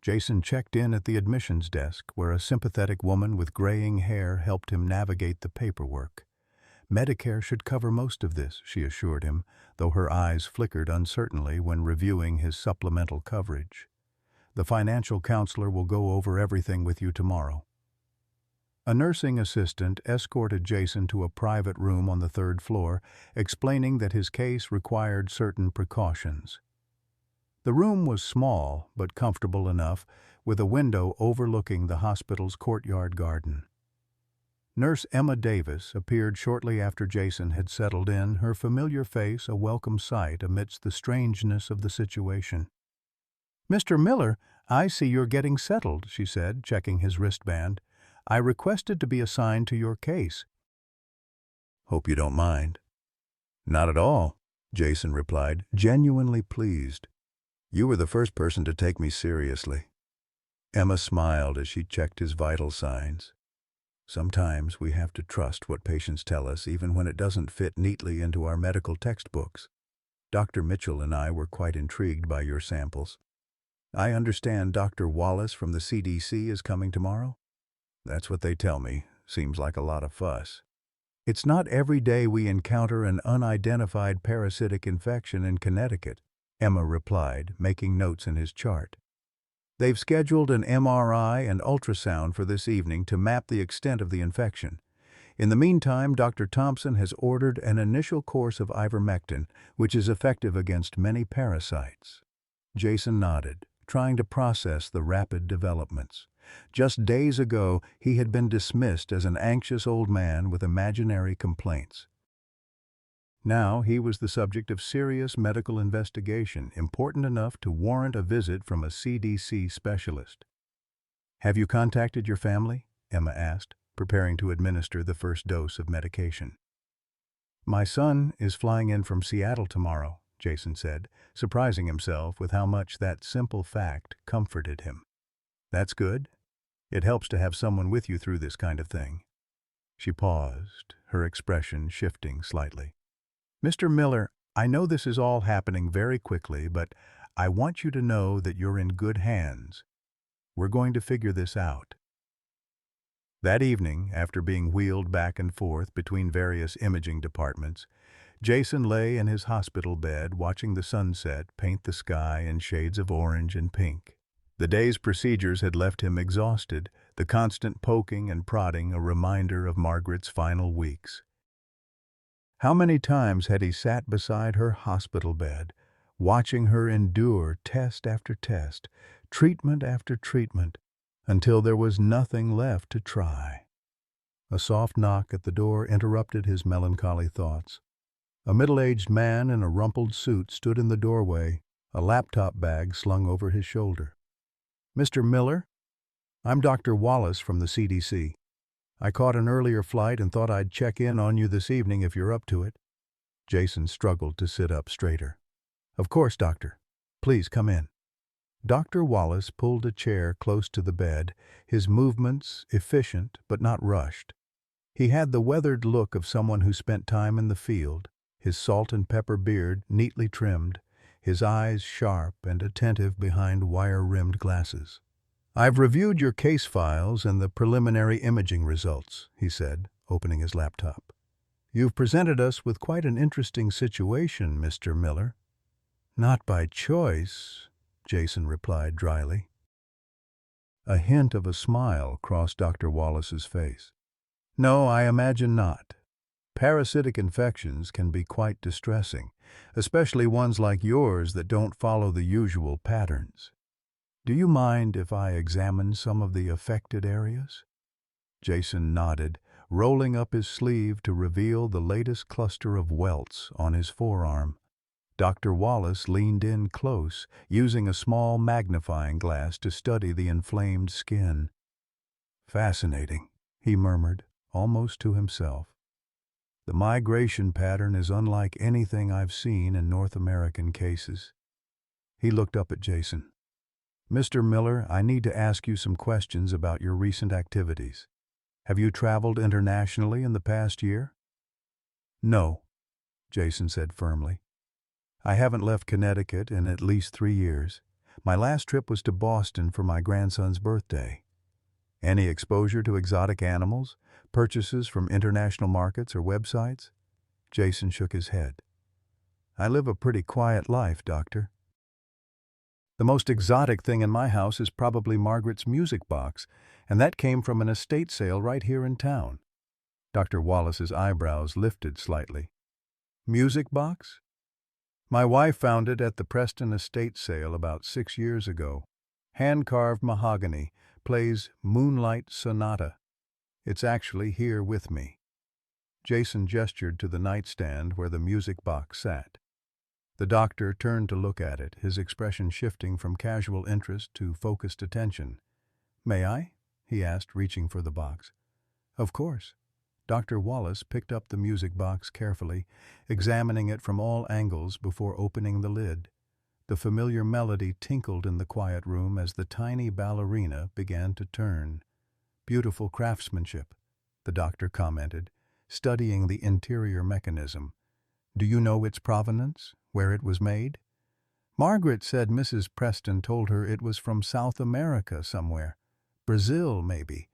Jason checked in at the admissions desk, where a sympathetic woman with graying hair helped him navigate the paperwork. Medicare should cover most of this, she assured him, though her eyes flickered uncertainly when reviewing his supplemental coverage. "The financial counselor will go over everything with you tomorrow." A nursing assistant escorted Jason to a private room on the third floor, explaining that his case required certain precautions. The room was small but comfortable enough, with a window overlooking the hospital's courtyard garden. Nurse Emma Davis appeared shortly after Jason had settled in, her familiar face a welcome sight amidst the strangeness of the situation. "Mr. Miller, I see you're getting settled," she said, checking his wristband. "I requested to be assigned to your case." "Hope you don't mind." "Not at all," Jason replied, genuinely pleased. "You were the first person to take me seriously." Emma smiled as she checked his vital signs. "Sometimes we have to trust what patients tell us even when it doesn't fit neatly into our medical textbooks. Dr. Mitchell and I were quite intrigued by your samples. I understand Dr. Wallace from the CDC is coming tomorrow?" "That's what they tell me. Seems like a lot of fuss." "It's not every day we encounter an unidentified parasitic infection in Connecticut," Emma replied, making notes in his chart. "They've scheduled an MRI and ultrasound for this evening to map the extent of the infection. In the meantime, Dr. Thompson has ordered an initial course of ivermectin, which is effective against many parasites." Jason nodded, trying to process the rapid developments. Just days ago, he had been dismissed as an anxious old man with imaginary complaints. Now he was the subject of serious medical investigation, important enough to warrant a visit from a CDC specialist. "Have you contacted your family?" Emma asked, preparing to administer the first dose of medication. "My son is flying in from Seattle tomorrow," Jason said, surprising himself with how much that simple fact comforted him. "That's good. It helps to have someone with you through this kind of thing." She paused, her expression shifting slightly. "Mr. Miller, I know this is all happening very quickly, but I want you to know that you're in good hands. We're going to figure this out." That evening, after being wheeled back and forth between various imaging departments, Jason lay in his hospital bed watching the sunset paint the sky in shades of orange and pink. The day's procedures had left him exhausted, the constant poking and prodding a reminder of Margaret's final weeks. How many times had he sat beside her hospital bed, watching her endure test after test, treatment after treatment, until there was nothing left to try. A soft knock at the door interrupted his melancholy thoughts. A middle-aged man in a rumpled suit stood in the doorway, a laptop bag slung over his shoulder. "Mr. Miller? I'm Dr. Wallace from the CDC. I caught an earlier flight and thought I'd check in on you this evening if you're up to it." Jason struggled to sit up straighter. "Of course, doctor. Please come in." Dr. Wallace pulled a chair close to the bed, his movements efficient but not rushed. He had the weathered look of someone who spent time in the field, his salt and pepper beard neatly trimmed, his eyes sharp and attentive behind wire-rimmed glasses. "I've reviewed your case files and the preliminary imaging results," he said, opening his laptop. "You've presented us with quite an interesting situation, Mr. Miller." "Not by choice," Jason replied dryly. A hint of a smile crossed Dr. Wallace's face. "No, I imagine not. Parasitic infections can be quite distressing, especially ones like yours that don't follow the usual patterns. Do you mind if I examine some of the affected areas?" Jason nodded, rolling up his sleeve to reveal the latest cluster of welts on his forearm. Dr. Wallace leaned in close, using a small magnifying glass to study the inflamed skin. "Fascinating," he murmured, almost to himself. "The migration pattern is unlike anything I've seen in North American cases." He looked up at Jason. "Mr. Miller, I need to ask you some questions about your recent activities. Have you traveled internationally in the past year?" "No," Jason said firmly. "I haven't left Connecticut in at least 3 years. My last trip was to Boston for my grandson's birthday." "Any exposure to exotic animals? Purchases from international markets or websites?" Jason shook his head. "I live a pretty quiet life, Doctor. The most exotic thing in my house is probably Margaret's music box, and that came from an estate sale right here in town." Dr. Wallace's eyebrows lifted slightly. "Music box?" "My wife found it at the Preston estate sale about 6 years ago. Hand-carved mahogany, plays Moonlight Sonata. It's actually here with me." Jason gestured to the nightstand where the music box sat. The doctor turned to look at it, his expression shifting from casual interest to focused attention. "May I?" he asked, reaching for the box. "Of course." Dr. Wallace picked up the music box carefully, examining it from all angles before opening the lid. The familiar melody tinkled in the quiet room as the tiny ballerina began to turn. "Beautiful craftsmanship," the doctor commented, studying the interior mechanism. "Do you know its provenance, where it was made?" "Margaret said Mrs. Preston told her it was from South America somewhere. Brazil, maybe."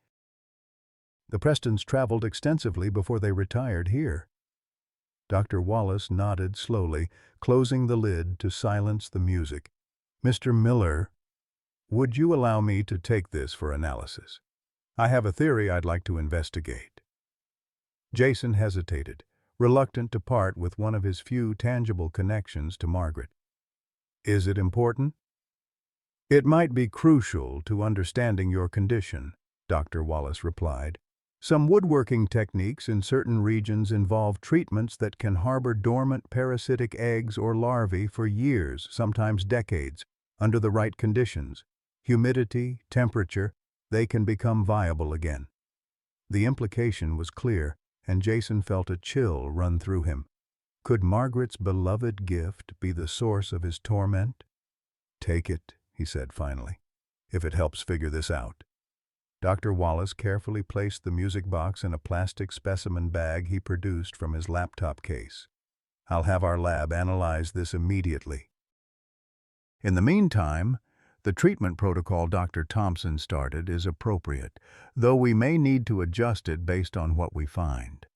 "The Prestons traveled extensively before they retired here." Dr. Wallace nodded slowly, closing the lid to silence the music. "Mr. Miller, would you allow me to take this for analysis? I have a theory I'd like to investigate." Jason hesitated, reluctant to part with one of his few tangible connections to Margaret. "Is it important?" "It might be crucial to understanding your condition," Dr. Wallace replied. "Some woodworking techniques in certain regions involve treatments that can harbor dormant parasitic eggs or larvae for years, sometimes decades, under the right conditions. Humidity, temperature, they can become viable again." The implication was clear, and Jason felt a chill run through him. Could Margaret's beloved gift be the source of his torment? "Take it," he said finally, "if it helps figure this out." Dr. Wallace carefully placed the music box in a plastic specimen bag he produced from his laptop case. "I'll have our lab analyze this immediately." In the meantime, the treatment protocol Dr. Thompson started is appropriate, though we may need to adjust it based on what we find.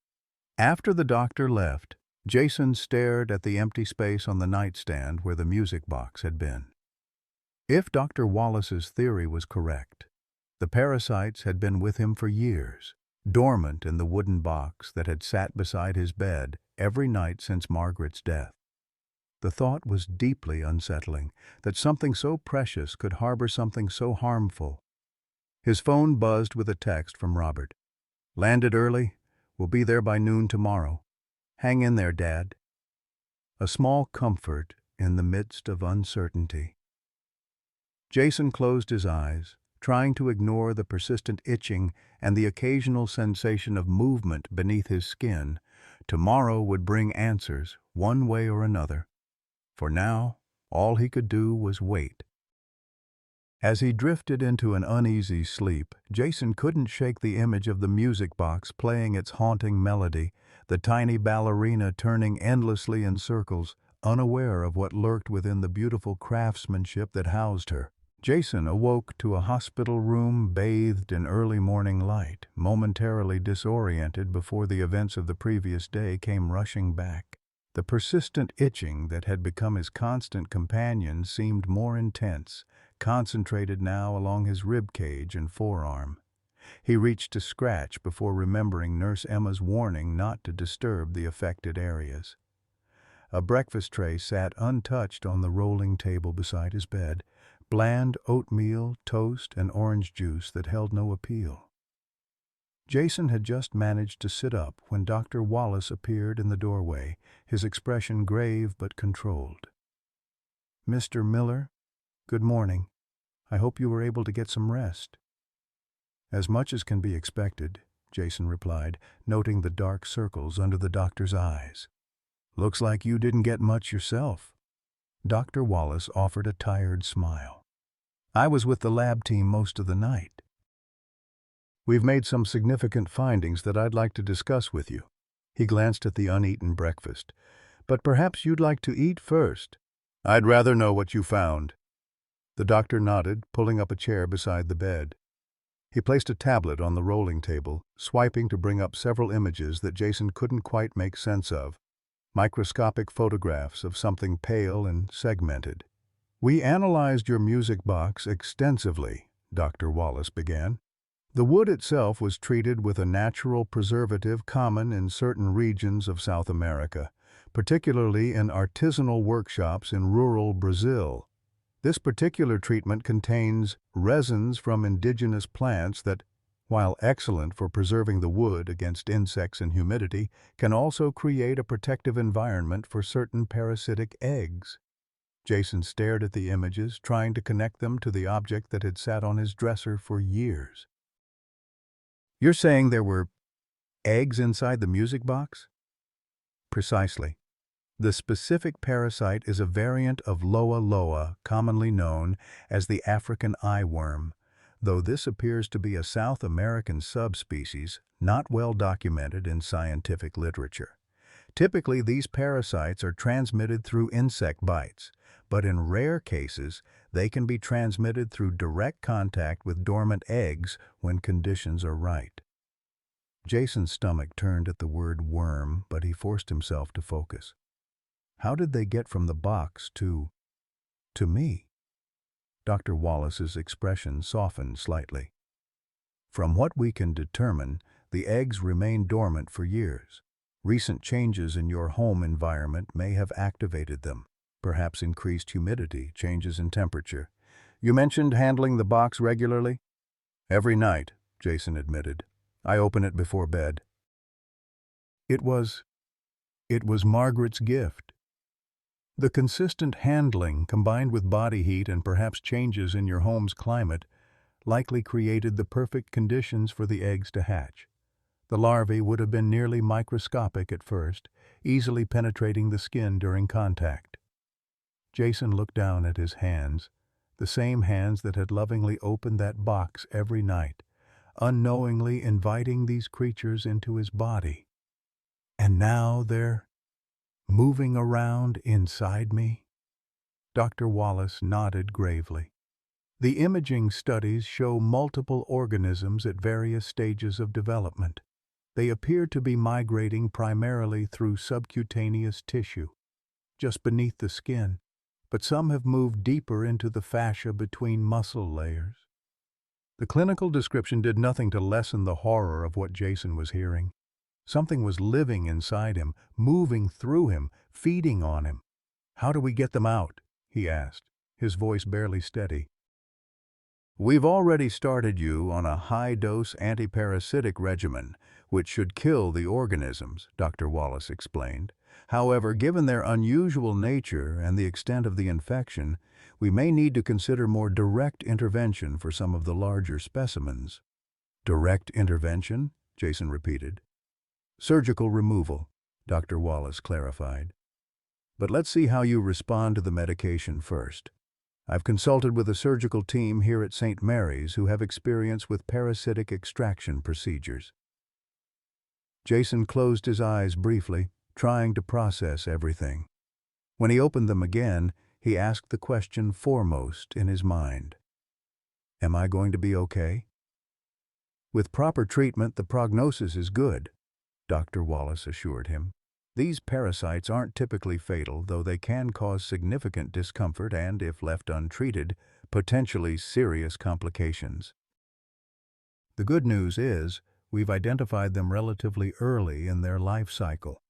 After the doctor left, Jason stared at the empty space on the nightstand where the music box had been. If Dr. Wallace's theory was correct, the parasites had been with him for years, dormant in the wooden box that had sat beside his bed every night since Margaret's death. The thought was deeply unsettling, that something so precious could harbor something so harmful. His phone buzzed with a text from Robert. Landed early. We'll be there by noon tomorrow. Hang in there, Dad. A small comfort in the midst of uncertainty. Jason closed his eyes, trying to ignore the persistent itching and the occasional sensation of movement beneath his skin. Tomorrow would bring answers, one way or another. For now, all he could do was wait. As he drifted into an uneasy sleep, Jason couldn't shake the image of the music box playing its haunting melody, the tiny ballerina turning endlessly in circles, unaware of what lurked within the beautiful craftsmanship that housed her. Jason awoke to a hospital room bathed in early morning light, momentarily disoriented before the events of the previous day came rushing back. The persistent itching that had become his constant companion seemed more intense, concentrated now along his rib cage and forearm. He reached to scratch before remembering Nurse Emma's warning not to disturb the affected areas. A breakfast tray sat untouched on the rolling table beside his bed, bland oatmeal, toast, and orange juice that held no appeal. Jason had just managed to sit up when Dr. Wallace appeared in the doorway, his expression grave but controlled. "Mr. Miller, good morning. I hope you were able to get some rest." "As much as can be expected," Jason replied, noting the dark circles under the doctor's eyes. "Looks like you didn't get much yourself." Dr. Wallace offered a tired smile. "I was with the lab team most of the night. We've made some significant findings that I'd like to discuss with you." He glanced at the uneaten breakfast. "But perhaps you'd like to eat first." "I'd rather know what you found." The doctor nodded, pulling up a chair beside the bed. He placed a tablet on the rolling table, swiping to bring up several images that Jason couldn't quite make sense of. Microscopic photographs of something pale and segmented. "We analyzed your music box extensively," Dr. Wallace began. "The wood itself was treated with a natural preservative common in certain regions of South America, particularly in artisanal workshops in rural Brazil. This particular treatment contains resins from indigenous plants that, while excellent for preserving the wood against insects and humidity, can also create a protective environment for certain parasitic eggs." Jason stared at the images, trying to connect them to the object that had sat on his dresser for years. "You're saying there were eggs inside the music box?" "Precisely. The specific parasite is a variant of Loa loa, commonly known as the African eyeworm, though this appears to be a South American subspecies not well documented in scientific literature. Typically, these parasites are transmitted through insect bites, but in rare cases, they can be transmitted through direct contact with dormant eggs when conditions are right." Jason's stomach turned at the word worm, but he forced himself to focus. "How did they get from the box to me?" Dr. Wallace's expression softened slightly. "From what we can determine, the eggs remain dormant for years. Recent changes in your home environment may have activated them, perhaps increased humidity, changes in temperature. You mentioned handling the box regularly?" "Every night," Jason admitted. "I open it before bed." It was Margaret's gift. The consistent handling, combined with body heat and perhaps changes in your home's climate, likely created the perfect conditions for the eggs to hatch. The larvae would have been nearly microscopic at first, easily penetrating the skin during contact. Jason looked down at his hands, the same hands that had lovingly opened that box every night, unknowingly inviting these creatures into his body. "And now they're moving around inside me?" Dr. Wallace nodded gravely. "The imaging studies show multiple organisms at various stages of development. They appear to be migrating primarily through subcutaneous tissue, just beneath the skin, but some have moved deeper into the fascia between muscle layers." The clinical description did nothing to lessen the horror of what Jason was hearing. Something was living inside him, moving through him, feeding on him. "How do we get them out?" he asked, his voice barely steady. We've already started you on a high-dose antiparasitic regimen, which should kill the organisms, Dr. Wallace explained. However, given their unusual nature and the extent of the infection, we may need to consider more direct intervention for some of the larger specimens. Direct intervention? Jason repeated. Surgical removal, Dr. Wallace clarified. But let's see how you respond to the medication first. I've consulted with a surgical team here at St. Mary's who have experience with parasitic extraction procedures. Jason closed his eyes briefly, trying to process everything. When he opened them again, he asked the question foremost in his mind. Am I going to be okay? With proper treatment, the prognosis is good, Dr. Wallace assured him. These parasites aren't typically fatal, though they can cause significant discomfort and, if left untreated, potentially serious complications. The good news is, we've identified them relatively early in their life cycle.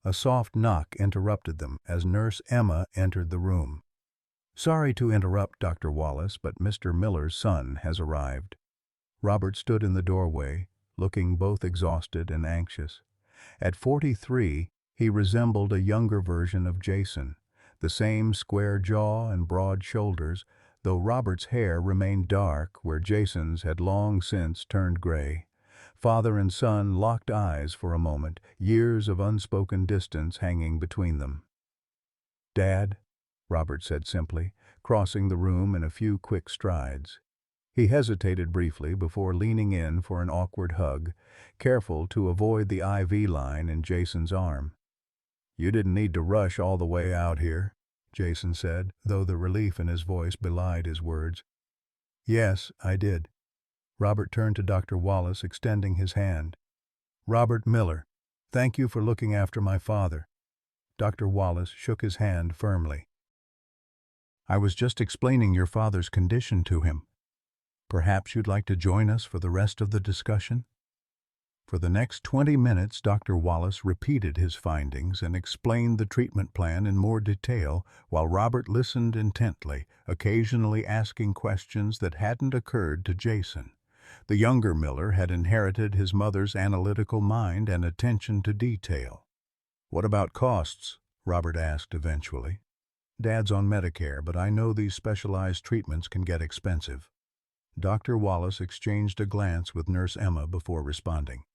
A soft knock interrupted them as Nurse Emma entered the room. Sorry to interrupt, Dr. Wallace, but Mr. Miller's son has arrived. Robert stood in the doorway, looking both exhausted and anxious. At 43, he resembled a younger version of Jason, the same square jaw and broad shoulders, though Robert's hair remained dark where Jason's had long since turned gray. Father and son locked eyes for a moment, years of unspoken distance hanging between them. "Dad," Robert said simply, crossing the room in a few quick strides. He hesitated briefly before leaning in for an awkward hug, careful to avoid the IV line in Jason's arm. "You didn't need to rush all the way out here," Jason said, though the relief in his voice belied his words. "Yes, I did." Robert turned to Dr. Wallace, extending his hand. "Robert Miller, thank you for looking after my father." Dr. Wallace shook his hand firmly. "I was just explaining your father's condition to him. Perhaps you'd like to join us for the rest of the discussion?" For the next 20 minutes, Dr. Wallace repeated his findings and explained the treatment plan in more detail, while Robert listened intently, occasionally asking questions that hadn't occurred to Jason. The younger Miller had inherited his mother's analytical mind and attention to detail. "What about costs?" Robert asked eventually. "Dad's on Medicare, but I know these specialized treatments can get expensive." Dr. Wallace exchanged a glance with Nurse Emma before responding.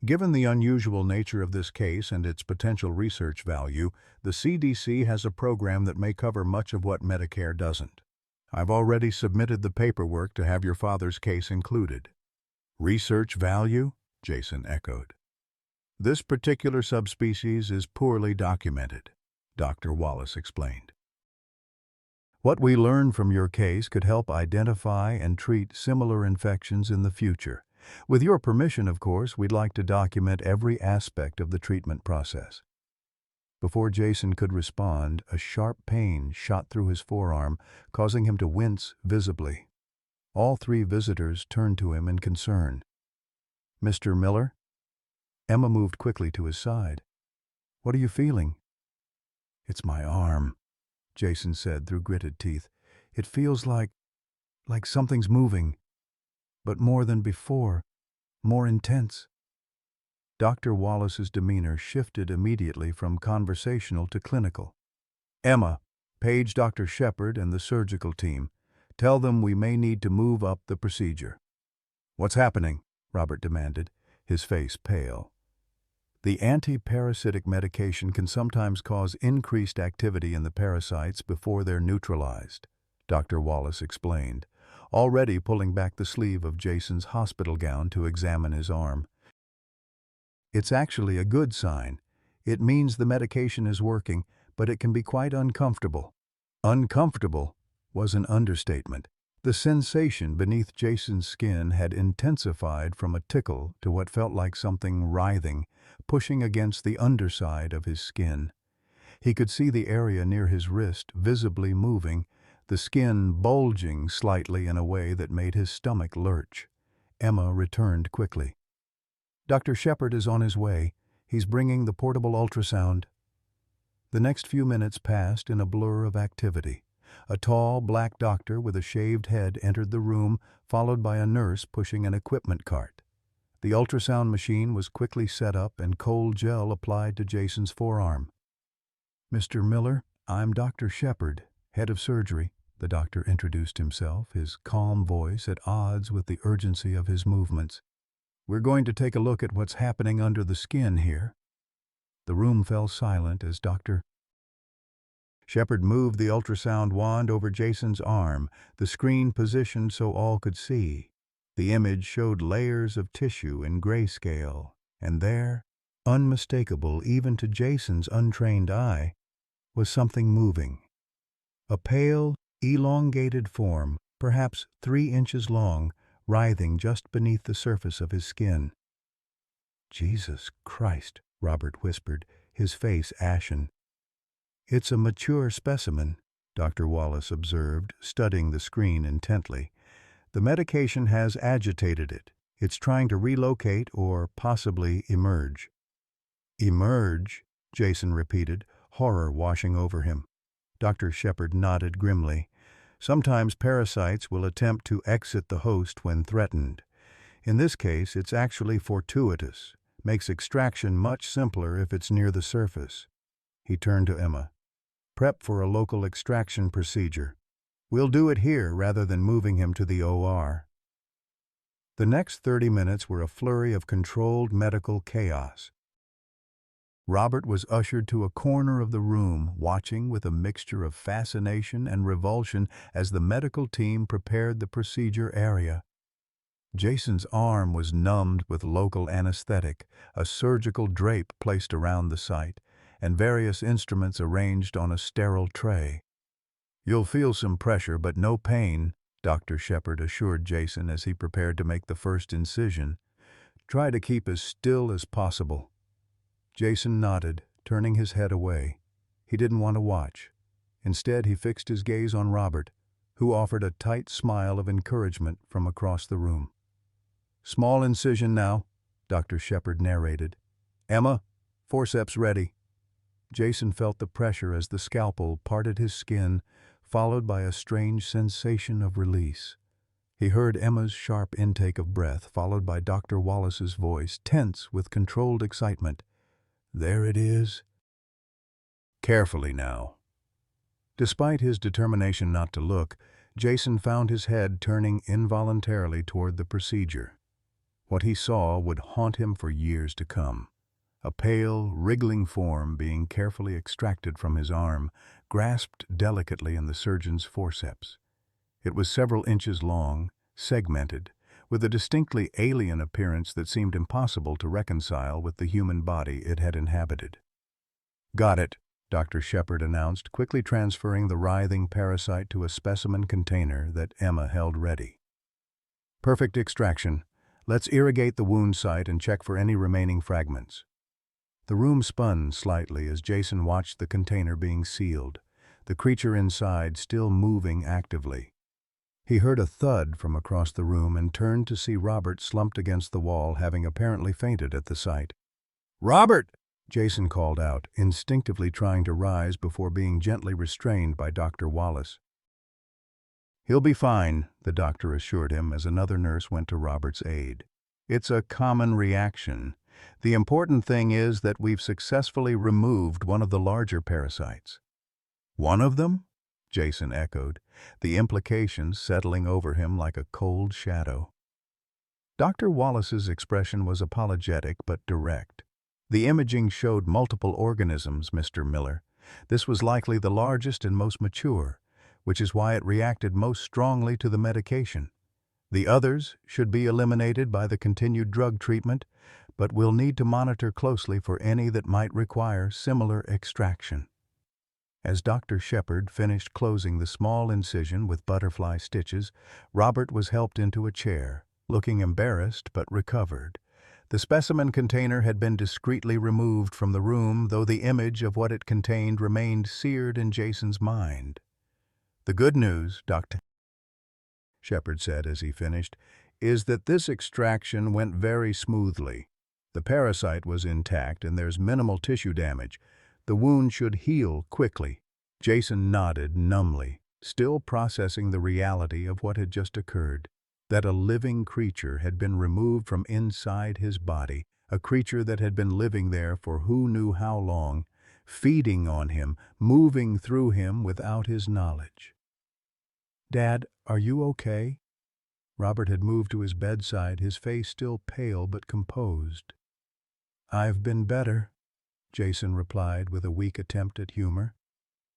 "Given the unusual nature of this case and its potential research value, the CDC has a program that may cover much of what Medicare doesn't. I've already submitted the paperwork to have your father's case included." "Research value?" Jason echoed. "This particular subspecies is poorly documented," Dr. Wallace explained. "What we learn from your case could help identify and treat similar infections in the future. With your permission, of course, we'd like to document every aspect of the treatment process." Before Jason could respond, a sharp pain shot through his forearm, causing him to wince visibly. All three visitors turned to him in concern. "Mr. Miller?" Emma moved quickly to his side. "What are you feeling?" "It's my arm," Jason said through gritted teeth. "It feels like something's moving, but more than before, more intense." Dr. Wallace's demeanor shifted immediately from conversational to clinical. "Emma, page Dr. Shepard and the surgical team. Tell them we may need to move up the procedure." "What's happening?" Robert demanded, his face pale. "The anti-parasitic medication can sometimes cause increased activity in the parasites before they're neutralized," Dr. Wallace explained, already pulling back the sleeve of Jason's hospital gown to examine his arm. "It's actually a good sign. It means the medication is working, but it can be quite uncomfortable." Uncomfortable was an understatement. The sensation beneath Jason's skin had intensified from a tickle to what felt like something writhing, pushing against the underside of his skin. He could see the area near his wrist visibly moving, the skin bulging slightly in a way that made his stomach lurch. Emma returned quickly. "Dr. Shepard is on his way. He's bringing the portable ultrasound." The next few minutes passed in a blur of activity. A tall, black doctor with a shaved head entered the room, followed by a nurse pushing an equipment cart. The ultrasound machine was quickly set up and cold gel applied to Jason's forearm. "Mr. Miller, I'm Dr. Shepard, head of surgery," the doctor introduced himself, his calm voice at odds with the urgency of his movements. "We're going to take a look at what's happening under the skin here." The room fell silent as Dr. Shepard moved the ultrasound wand over Jason's arm, the screen positioned so all could see. The image showed layers of tissue in grayscale, and there, unmistakable even to Jason's untrained eye, was something moving. A pale, elongated form, perhaps 3 inches long, writhing just beneath the surface of his skin. "Jesus Christ," Robert whispered, his face ashen. "It's a mature specimen," Dr. Wallace observed, studying the screen intently. "The medication has agitated it. It's trying to relocate or possibly emerge." "Emerge?" Jason repeated, horror washing over him. Dr. Shepard nodded grimly. "Sometimes parasites will attempt to exit the host when threatened. In this case, it's actually fortuitous. Makes extraction much simpler if it's near the surface." He turned to Emma. "Prep for a local extraction procedure. We'll do it here rather than moving him to the OR." The next 30 minutes were a flurry of controlled medical chaos. Robert was ushered to a corner of the room, watching with a mixture of fascination and revulsion as the medical team prepared the procedure area. Jason's arm was numbed with local anesthetic, a surgical drape placed around the site, and various instruments arranged on a sterile tray. "You'll feel some pressure, but no pain," Dr. Shepard assured Jason as he prepared to make the first incision. "Try to keep as still as possible." Jason nodded, turning his head away. He didn't want to watch. Instead, he fixed his gaze on Robert, who offered a tight smile of encouragement from across the room. "Small incision now," Dr. Shepard narrated. "Emma, forceps ready." Jason felt the pressure as the scalpel parted his skin, followed by a strange sensation of release. He heard Emma's sharp intake of breath, followed by Dr. Wallace's voice, tense with controlled excitement. "There it is. Carefully now." Despite his determination not to look, Jason found his head turning involuntarily toward the procedure. What he saw would haunt him for years to come. A pale, wriggling form being carefully extracted from his arm, grasped delicately in the surgeon's forceps. It was several inches long, segmented, with a distinctly alien appearance that seemed impossible to reconcile with the human body it had inhabited. "Got it," Dr. Shepard announced, quickly transferring the writhing parasite to a specimen container that Emma held ready. "Perfect extraction. Let's irrigate the wound site and check for any remaining fragments." The room spun slightly as Jason watched the container being sealed, the creature inside still moving actively. He heard a thud from across the room and turned to see Robert slumped against the wall, having apparently fainted at the sight. "Robert!" Jason called out, instinctively trying to rise before being gently restrained by Dr. Wallace. "He'll be fine," the doctor assured him as another nurse went to Robert's aid. "It's a common reaction. The important thing is that we've successfully removed one of the larger parasites." "One of them?" Jason echoed, the implications settling over him like a cold shadow. Dr. Wallace's expression was apologetic but direct. "The imaging showed multiple organisms, Mr. Miller. This was likely the largest and most mature, which is why it reacted most strongly to the medication. The others should be eliminated by the continued drug treatment, but we'll need to monitor closely for any that might require similar extraction." As Dr. Shepard finished closing the small incision with butterfly stitches, Robert was helped into a chair, looking embarrassed but recovered. The specimen container had been discreetly removed from the room, though the image of what it contained remained seared in Jason's mind. "The good news, Dr. Shepard said as he finished, is that this extraction went very smoothly. The parasite was intact and there's minimal tissue damage. The wound should heal quickly." Jason nodded numbly, still processing the reality of what had just occurred, that a living creature had been removed from inside his body, a creature that had been living there for who knew how long, feeding on him, moving through him without his knowledge. "Dad, are you okay?" Robert had moved to his bedside, his face still pale but composed. "I've been better," Jason replied with a weak attempt at humor.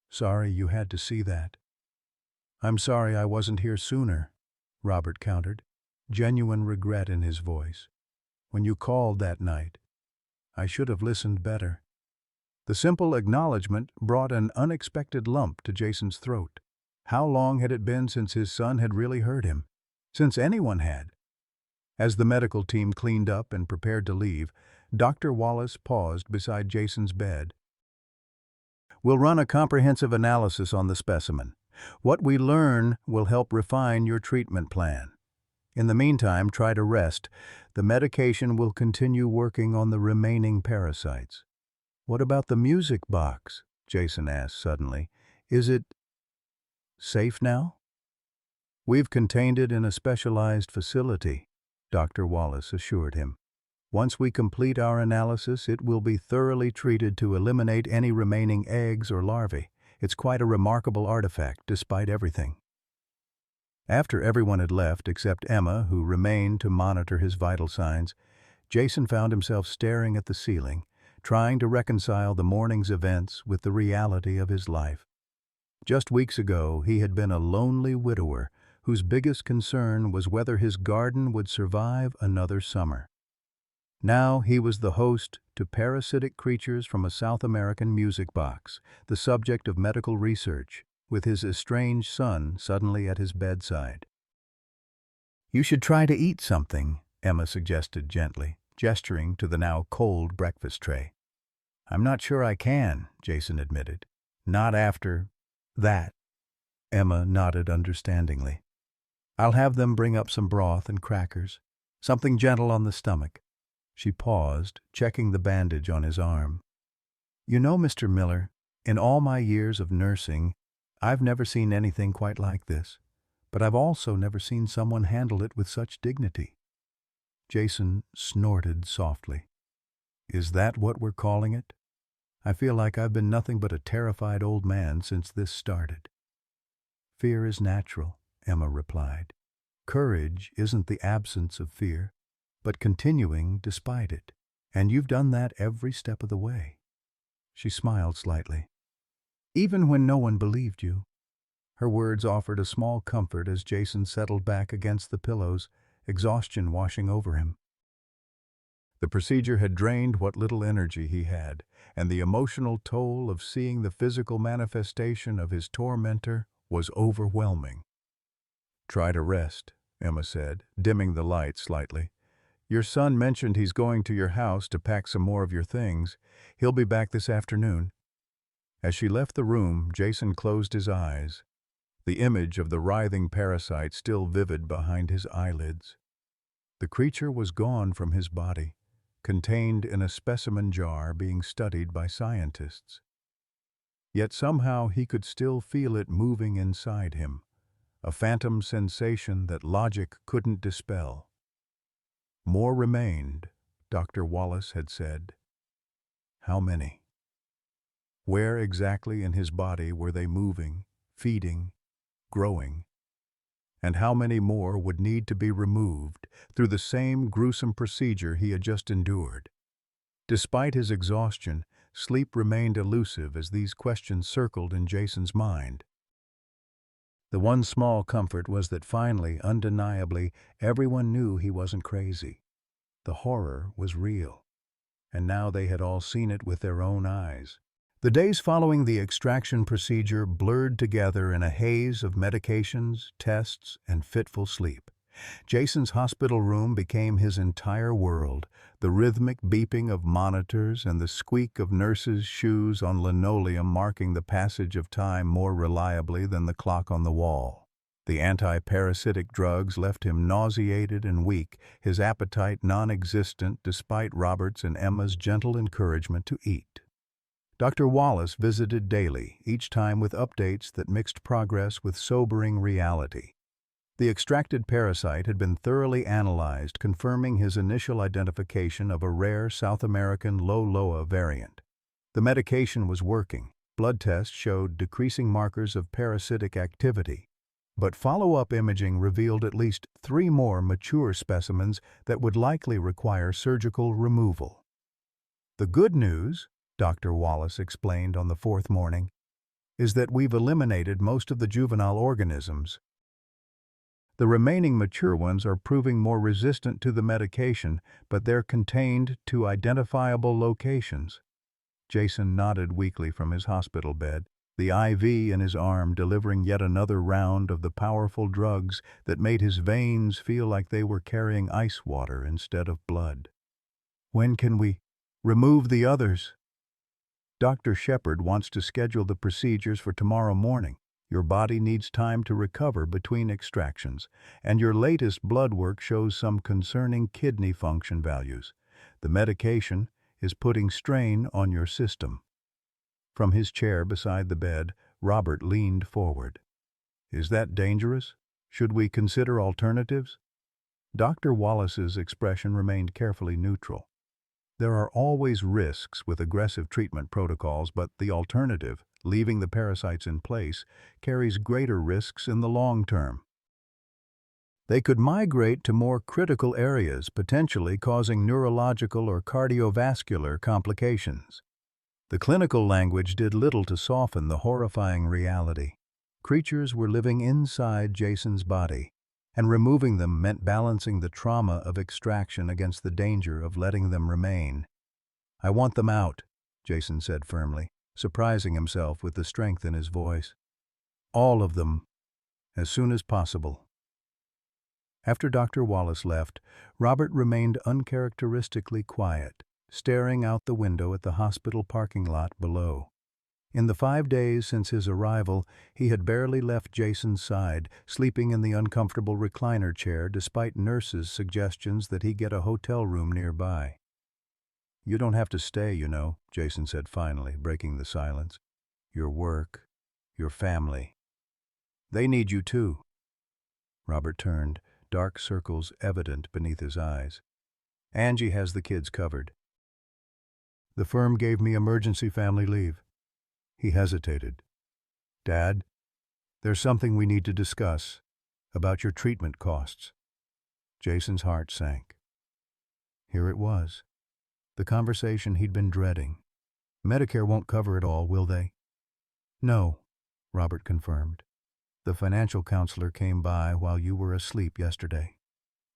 "Sorry you had to see that." "I'm sorry I wasn't here sooner," Robert countered, genuine regret in his voice. "When you called that night, I should have listened better." The simple acknowledgement brought an unexpected lump to Jason's throat. How long had it been since his son had really heard him? Since anyone had? As the medical team cleaned up and prepared to leave, Dr. Wallace paused beside Jason's bed. "We'll run a comprehensive analysis on the specimen. What we learn will help refine your treatment plan. In the meantime, try to rest. The medication will continue working on the remaining parasites." "What about the music box?" Jason asked suddenly. "Is it safe now?" "We've contained it in a specialized facility," Dr. Wallace assured him. "Once we complete our analysis, it will be thoroughly treated to eliminate any remaining eggs or larvae. It's quite a remarkable artifact, despite everything." After everyone had left except Emma, who remained to monitor his vital signs, Jason found himself staring at the ceiling, trying to reconcile the morning's events with the reality of his life. Just weeks ago, he had been a lonely widower whose biggest concern was whether his garden would survive another summer. Now he was the host to parasitic creatures from a South American music box, the subject of medical research, with his estranged son suddenly at his bedside. "You should try to eat something," Emma suggested gently, gesturing to the now cold breakfast tray. "I'm not sure I can," Jason admitted. "Not after that." Emma nodded understandingly. "I'll have them bring up some broth and crackers, something gentle on the stomach." She paused, checking the bandage on his arm. "You know, Mr. Miller, in all my years of nursing, I've never seen anything quite like this, but I've also never seen someone handle it with such dignity." Jason snorted softly. "Is that what we're calling it? I feel like I've been nothing but a terrified old man since this started." "Fear is natural," Emma replied. "Courage isn't the absence of fear, but continuing despite it. And you've done that every step of the way." She smiled slightly. "Even when no one believed you." Her words offered a small comfort as Jason settled back against the pillows, exhaustion washing over him. The procedure had drained what little energy he had, and the emotional toll of seeing the physical manifestation of his tormentor was overwhelming. "Try to rest," Emma said, dimming the light slightly. "Your son mentioned he's going to your house to pack some more of your things. He'll be back this afternoon." As she left the room, Jason closed his eyes, the image of the writhing parasite still vivid behind his eyelids. The creature was gone from his body, contained in a specimen jar being studied by scientists. Yet somehow he could still feel it moving inside him, a phantom sensation that logic couldn't dispel. More remained, Dr. Wallace had said. How many? Where exactly in his body were they moving, feeding, growing? And how many more would need to be removed through the same gruesome procedure he had just endured? Despite his exhaustion, sleep remained elusive as these questions circled in Jason's mind. The one small comfort was that finally, undeniably, everyone knew he wasn't crazy. The horror was real, and now they had all seen it with their own eyes. The days following the extraction procedure blurred together in a haze of medications, tests, and fitful sleep. Jason's hospital room became his entire world, the rhythmic beeping of monitors and the squeak of nurses' shoes on linoleum marking the passage of time more reliably than the clock on the wall. The anti-parasitic drugs left him nauseated and weak, his appetite non-existent despite Robert's and Emma's gentle encouragement to eat. Dr. Wallace visited daily, each time with updates that mixed progress with sobering reality. The extracted parasite had been thoroughly analyzed, confirming his initial identification of a rare South American low Loa variant. The medication was working. Blood tests showed decreasing markers of parasitic activity. But follow-up imaging revealed at least 3 more mature specimens that would likely require surgical removal. The good news, Dr. Wallace explained on the 4th morning, is that we've eliminated most of the juvenile organisms. The remaining mature ones are proving more resistant to the medication, but they're contained to identifiable locations. Jason nodded weakly from his hospital bed, the IV in his arm delivering yet another round of the powerful drugs that made his veins feel like they were carrying ice water instead of blood. When can we remove the others? Dr. Shepard wants to schedule the procedures for tomorrow morning. Your body needs time to recover between extractions, and your latest blood work shows some concerning kidney function values. The medication is putting strain on your system. From his chair beside the bed, Robert leaned forward. Is that dangerous? Should we consider alternatives? Dr. Wallace's expression remained carefully neutral. There are always risks with aggressive treatment protocols, but the alternative, leaving the parasites in place, carries greater risks in the long term. They could migrate to more critical areas, potentially causing neurological or cardiovascular complications. The clinical language did little to soften the horrifying reality. Creatures were living inside Jason's body, and removing them meant balancing the trauma of extraction against the danger of letting them remain. I want them out, Jason said firmly, surprising himself with the strength in his voice. All of them, as soon as possible. After Dr. Wallace left, Robert remained uncharacteristically quiet, staring out the window at the hospital parking lot below. In the 5 days since his arrival, he had barely left Jason's side, sleeping in the uncomfortable recliner chair despite nurses' suggestions that he get a hotel room nearby. You don't have to stay, you know, Jason said finally, breaking the silence. Your work, your family. They need you too. Robert turned, dark circles evident beneath his eyes. Angie has the kids covered. The firm gave me emergency family leave. He hesitated. Dad, there's something we need to discuss about your treatment costs. Jason's heart sank. Here it was. The conversation he'd been dreading. Medicare won't cover it all, will they? No, Robert confirmed. The financial counselor came by while you were asleep yesterday.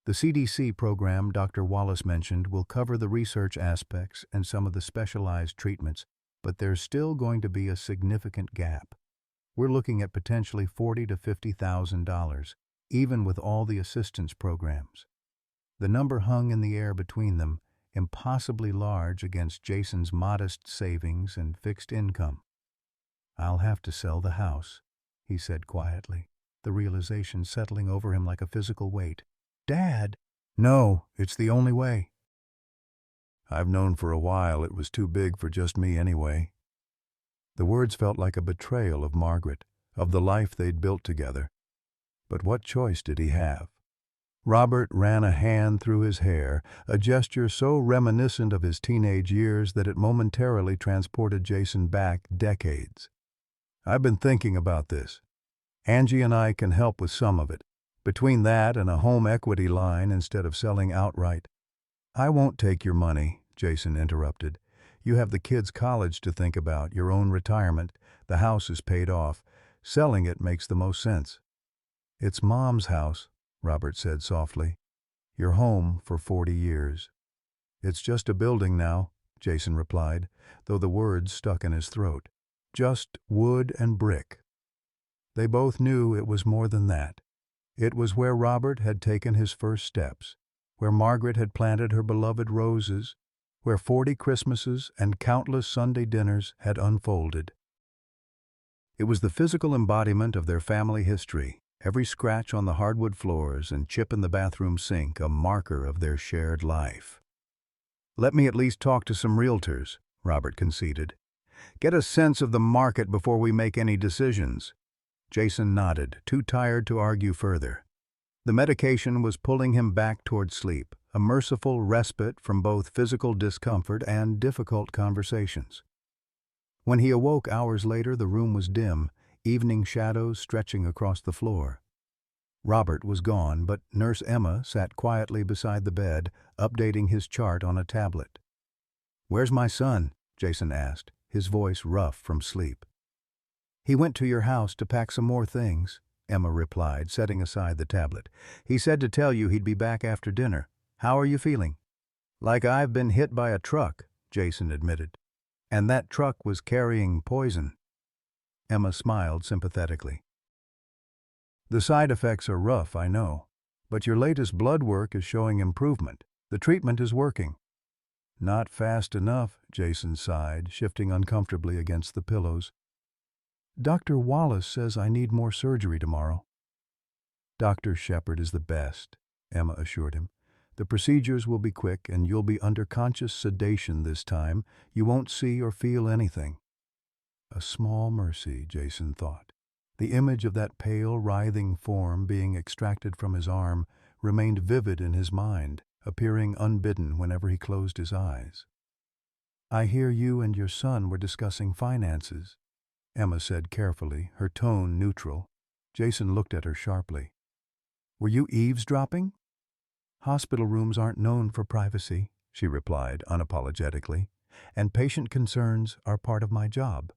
The CDC program Dr. Wallace mentioned will cover the research aspects and some of the specialized treatments, but there's still going to be a significant gap. We're looking at potentially $40,000 to $50,000, even with all the assistance programs. The number hung in the air between them, impossibly large against Jason's modest savings and fixed income. I'll have to sell the house, he said quietly, the realization settling over him like a physical weight. Dad! No, it's the only way. I've known for a while it was too big for just me anyway. The words felt like a betrayal of Margaret, of the life they'd built together. But what choice did he have? Robert ran a hand through his hair, a gesture so reminiscent of his teenage years that it momentarily transported Jason back decades. I've been thinking about this. Angie and I can help with some of it. Between that and a home equity line instead of selling outright. I won't take your money, Jason interrupted. You have the kids' college to think about, your own retirement. The house is paid off. Selling it makes the most sense. It's Mom's house, Robert said softly. Your home for 40 years. It's just a building now, Jason replied, though the words stuck in his throat. Just wood and brick. They both knew it was more than that. It was where Robert had taken his first steps, where Margaret had planted her beloved roses, where 40 Christmases and countless Sunday dinners had unfolded. It was the physical embodiment of their family history, every scratch on the hardwood floors and chip in the bathroom sink a marker of their shared life. Let me at least talk to some realtors, Robert conceded. Get a sense of the market before we make any decisions." Jason nodded, too tired to argue further. The medication was pulling him back toward sleep, a merciful respite from both physical discomfort and difficult conversations. When he awoke hours later, the room was dim, evening shadows stretching across the floor. Robert was gone, but Nurse Emma sat quietly beside the bed, updating his chart on a tablet. "Where's my son?" Jason asked, his voice rough from sleep. "He went to your house to pack some more things," Emma replied, setting aside the tablet. "He said to tell you he'd be back after dinner. How are you feeling?" "Like I've been hit by a truck," Jason admitted. "And that truck was carrying poison." Emma smiled sympathetically. "The side effects are rough, I know. But your latest blood work is showing improvement. The treatment is working." "Not fast enough," Jason sighed, shifting uncomfortably against the pillows. "Dr. Wallace says I need more surgery tomorrow." "Dr. Shepard is the best," Emma assured him. "The procedures will be quick and you'll be under conscious sedation this time. You won't see or feel anything." A small mercy, Jason thought. The image of that pale, writhing form being extracted from his arm remained vivid in his mind, appearing unbidden whenever he closed his eyes. "I hear you and your son were discussing finances," Emma said carefully, her tone neutral. Jason looked at her sharply. "Were you eavesdropping?" "Hospital rooms aren't known for privacy," she replied unapologetically, "and patient concerns are part of my job."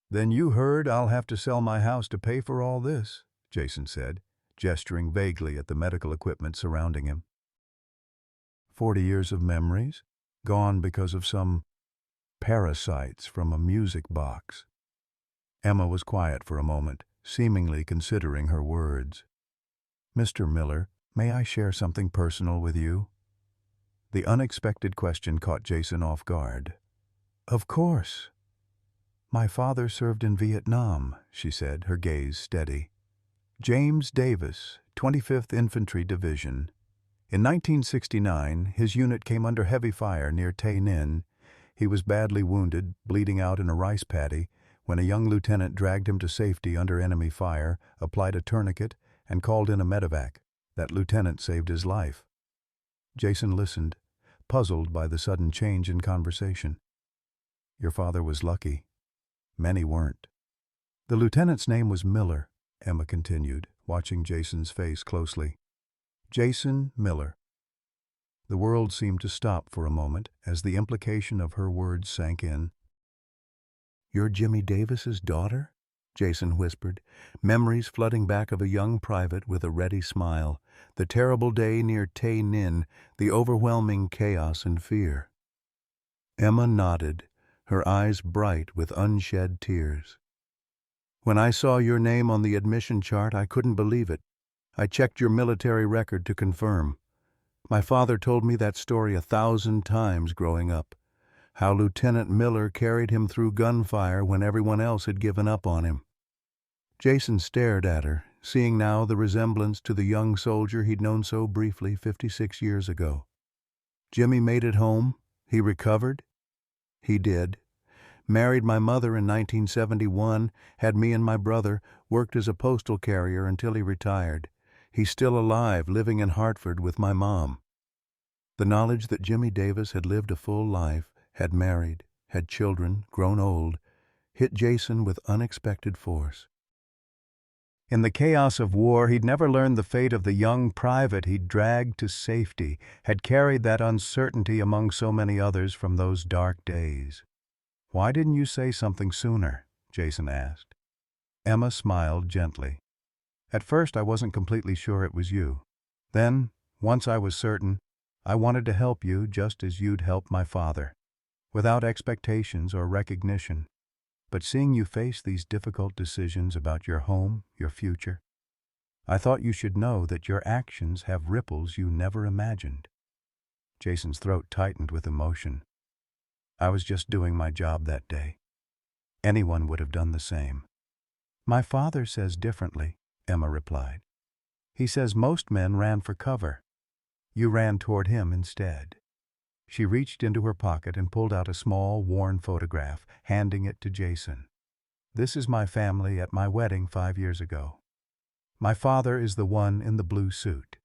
"Then you heard I'll have to sell my house to pay for all this," Jason said, gesturing vaguely at the medical equipment surrounding him. 40 years of memories, gone because of some parasites from a music box. Emma was quiet for a moment, seemingly considering her words. "Mr. Miller, may I share something personal with you?" The unexpected question caught Jason off guard. "Of course." "My father served in Vietnam," she said, her gaze steady. "James Davis, 25th Infantry Division. In 1969, his unit came under heavy fire near Tay Ninh. He was badly wounded, bleeding out in a rice paddy, when a young lieutenant dragged him to safety under enemy fire, applied a tourniquet, and called in a medevac. That lieutenant saved his life." Jason listened, puzzled by the sudden change in conversation. "Your father was lucky. Many weren't." "The lieutenant's name was Miller," Emma continued, watching Jason's face closely. "Jason Miller." The world seemed to stop for a moment as the implication of her words sank in. "You're Jimmy Davis's daughter?" Jason whispered, memories flooding back of a young private with a ready smile, the terrible day near Tay Ninh, the overwhelming chaos and fear. Emma nodded, her eyes bright with unshed tears. "When I saw your name on the admission chart, I couldn't believe it. I checked your military record to confirm. My father told me that story 1,000 times growing up. How Lieutenant Miller carried him through gunfire when everyone else had given up on him." Jason stared at her, seeing now the resemblance to the young soldier he'd known so briefly 56 years ago. "Jimmy made it home? He recovered?" "He did. Married my mother in 1971, had me and my brother, worked as a postal carrier until he retired. He's still alive, living in Hartford with my mom." The knowledge that Jimmy Davis had lived a full life, had married, had children, grown old, hit Jason with unexpected force. In the chaos of war, he'd never learned the fate of the young private he'd dragged to safety, had carried that uncertainty among so many others from those dark days. "Why didn't you say something sooner?" Jason asked. Emma smiled gently. "At first I wasn't completely sure it was you. Then, once I was certain, I wanted to help you just as you'd helped my father, without expectations or recognition. But seeing you face these difficult decisions about your home, your future, I thought you should know that your actions have ripples you never imagined." Jason's throat tightened with emotion. "I was just doing my job that day. Anyone would have done the same." "My father says differently," Emma replied. "He says most men ran for cover. You ran toward him instead." She reached into her pocket and pulled out a small, worn photograph, handing it to Jason. "This is my family at my wedding 5 years ago. My father is the one in the blue suit.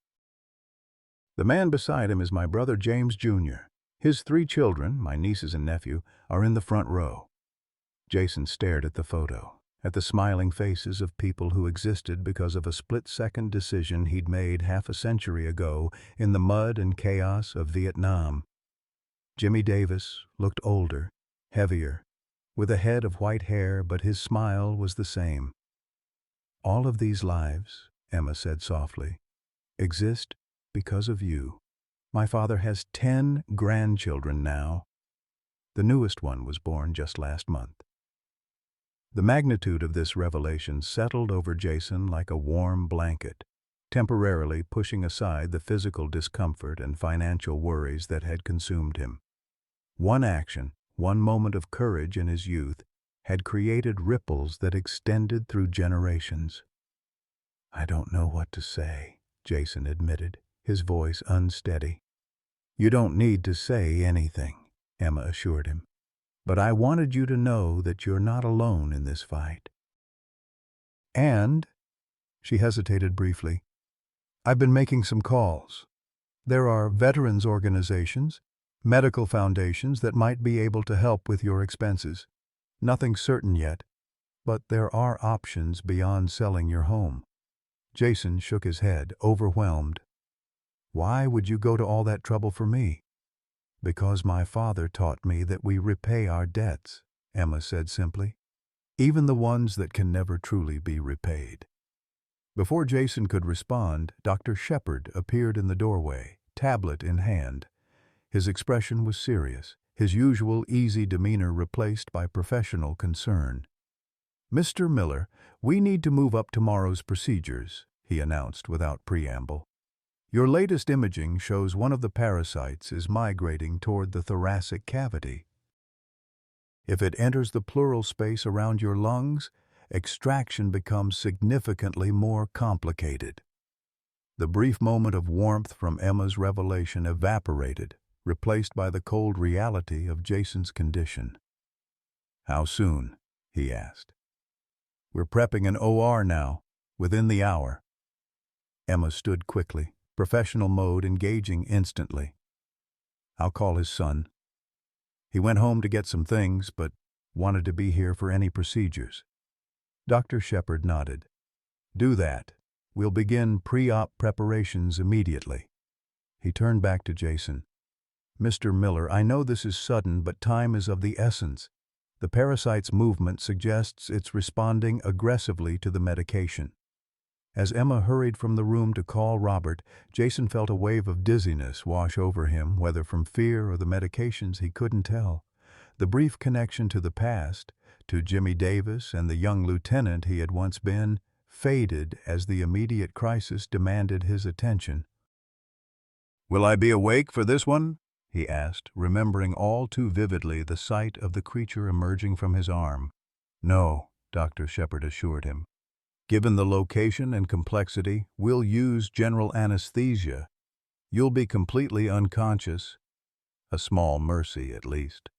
The man beside him is my brother James Jr. His 3 children, my nieces and nephew, are in the front row." Jason stared at the photo, at the smiling faces of people who existed because of a split-second decision he'd made half a century ago in the mud and chaos of Vietnam. Jimmy Davis looked older, heavier, with a head of white hair, but his smile was the same. "All of these lives," Emma said softly, "exist because of you. My father has 10 grandchildren now. The newest one was born just last month." The magnitude of this revelation settled over Jason like a warm blanket, temporarily pushing aside the physical discomfort and financial worries that had consumed him. One action, one moment of courage in his youth, had created ripples that extended through generations. "I don't know what to say," Jason admitted, his voice unsteady. "You don't need to say anything," Emma assured him. "But I wanted you to know that you're not alone in this fight. And," she hesitated briefly, "I've been making some calls. There are veterans organizations, medical foundations that might be able to help with your expenses. Nothing certain yet, but there are options beyond selling your home." Jason shook his head, overwhelmed. "Why would you go to all that trouble for me?" "Because my father taught me that we repay our debts," Emma said simply, "even the ones that can never truly be repaid." Before Jason could respond, Dr. Shepard appeared in the doorway, tablet in hand. His expression was serious, his usual easy demeanor replaced by professional concern. "Mr. Miller, we need to move up tomorrow's procedures," he announced without preamble. "Your latest imaging shows one of the parasites is migrating toward the thoracic cavity. If it enters the pleural space around your lungs, extraction becomes significantly more complicated." The brief moment of warmth from Emma's revelation evaporated, replaced by the cold reality of Jason's condition. "How soon?" he asked. "We're prepping an OR now, within the hour." Emma stood quickly, professional mode engaging instantly. "I'll call his son. He went home to get some things, but wanted to be here for any procedures." Dr. Shepard nodded. "Do that. We'll begin pre-op preparations immediately." He turned back to Jason. "Mr. Miller, I know this is sudden, but time is of the essence. The parasite's movement suggests it's responding aggressively to the medication." As Emma hurried from the room to call Robert, Jason felt a wave of dizziness wash over him, whether from fear or the medications he couldn't tell. The brief connection to the past, to Jimmy Davis and the young lieutenant he had once been, faded as the immediate crisis demanded his attention. "Will I be awake for this one?" he asked, remembering all too vividly the sight of the creature emerging from his arm. "No," Dr. Shepard assured him. "Given the location and complexity, we'll use general anesthesia. You'll be completely unconscious. A small mercy, at least."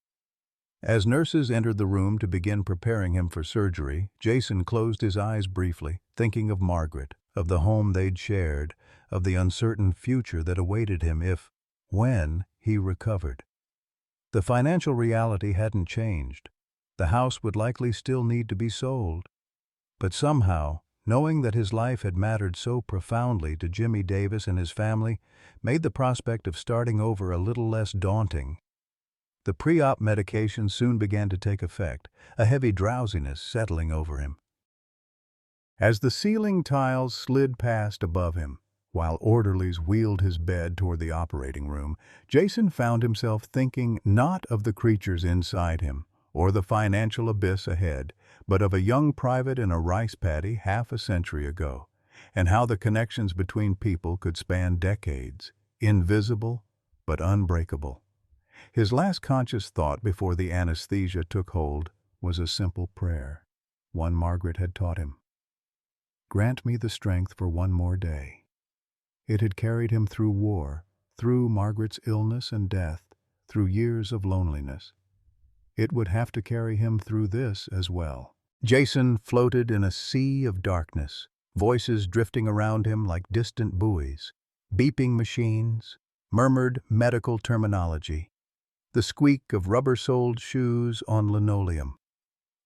As nurses entered the room to begin preparing him for surgery, Jason closed his eyes briefly, thinking of Margaret, of the home they'd shared, of the uncertain future that awaited him when he recovered. The financial reality hadn't changed. The house would likely still need to be sold. But somehow, knowing that his life had mattered so profoundly to Jimmy Davis and his family made the prospect of starting over a little less daunting. The pre-op medication soon began to take effect, a heavy drowsiness settling over him. As the ceiling tiles slid past above him, while orderlies wheeled his bed toward the operating room, Jason found himself thinking not of the creatures inside him or the financial abyss ahead, but of a young private in a rice paddy half a century ago, and how the connections between people could span decades, invisible but unbreakable. His last conscious thought before the anesthesia took hold was a simple prayer, one Margaret had taught him. "Grant me the strength for one more day." It had carried him through war, through Margaret's illness and death, through years of loneliness. It would have to carry him through this as well. Jason floated in a sea of darkness, voices drifting around him like distant buoys, beeping machines, murmured medical terminology, the squeak of rubber-soled shoes on linoleum.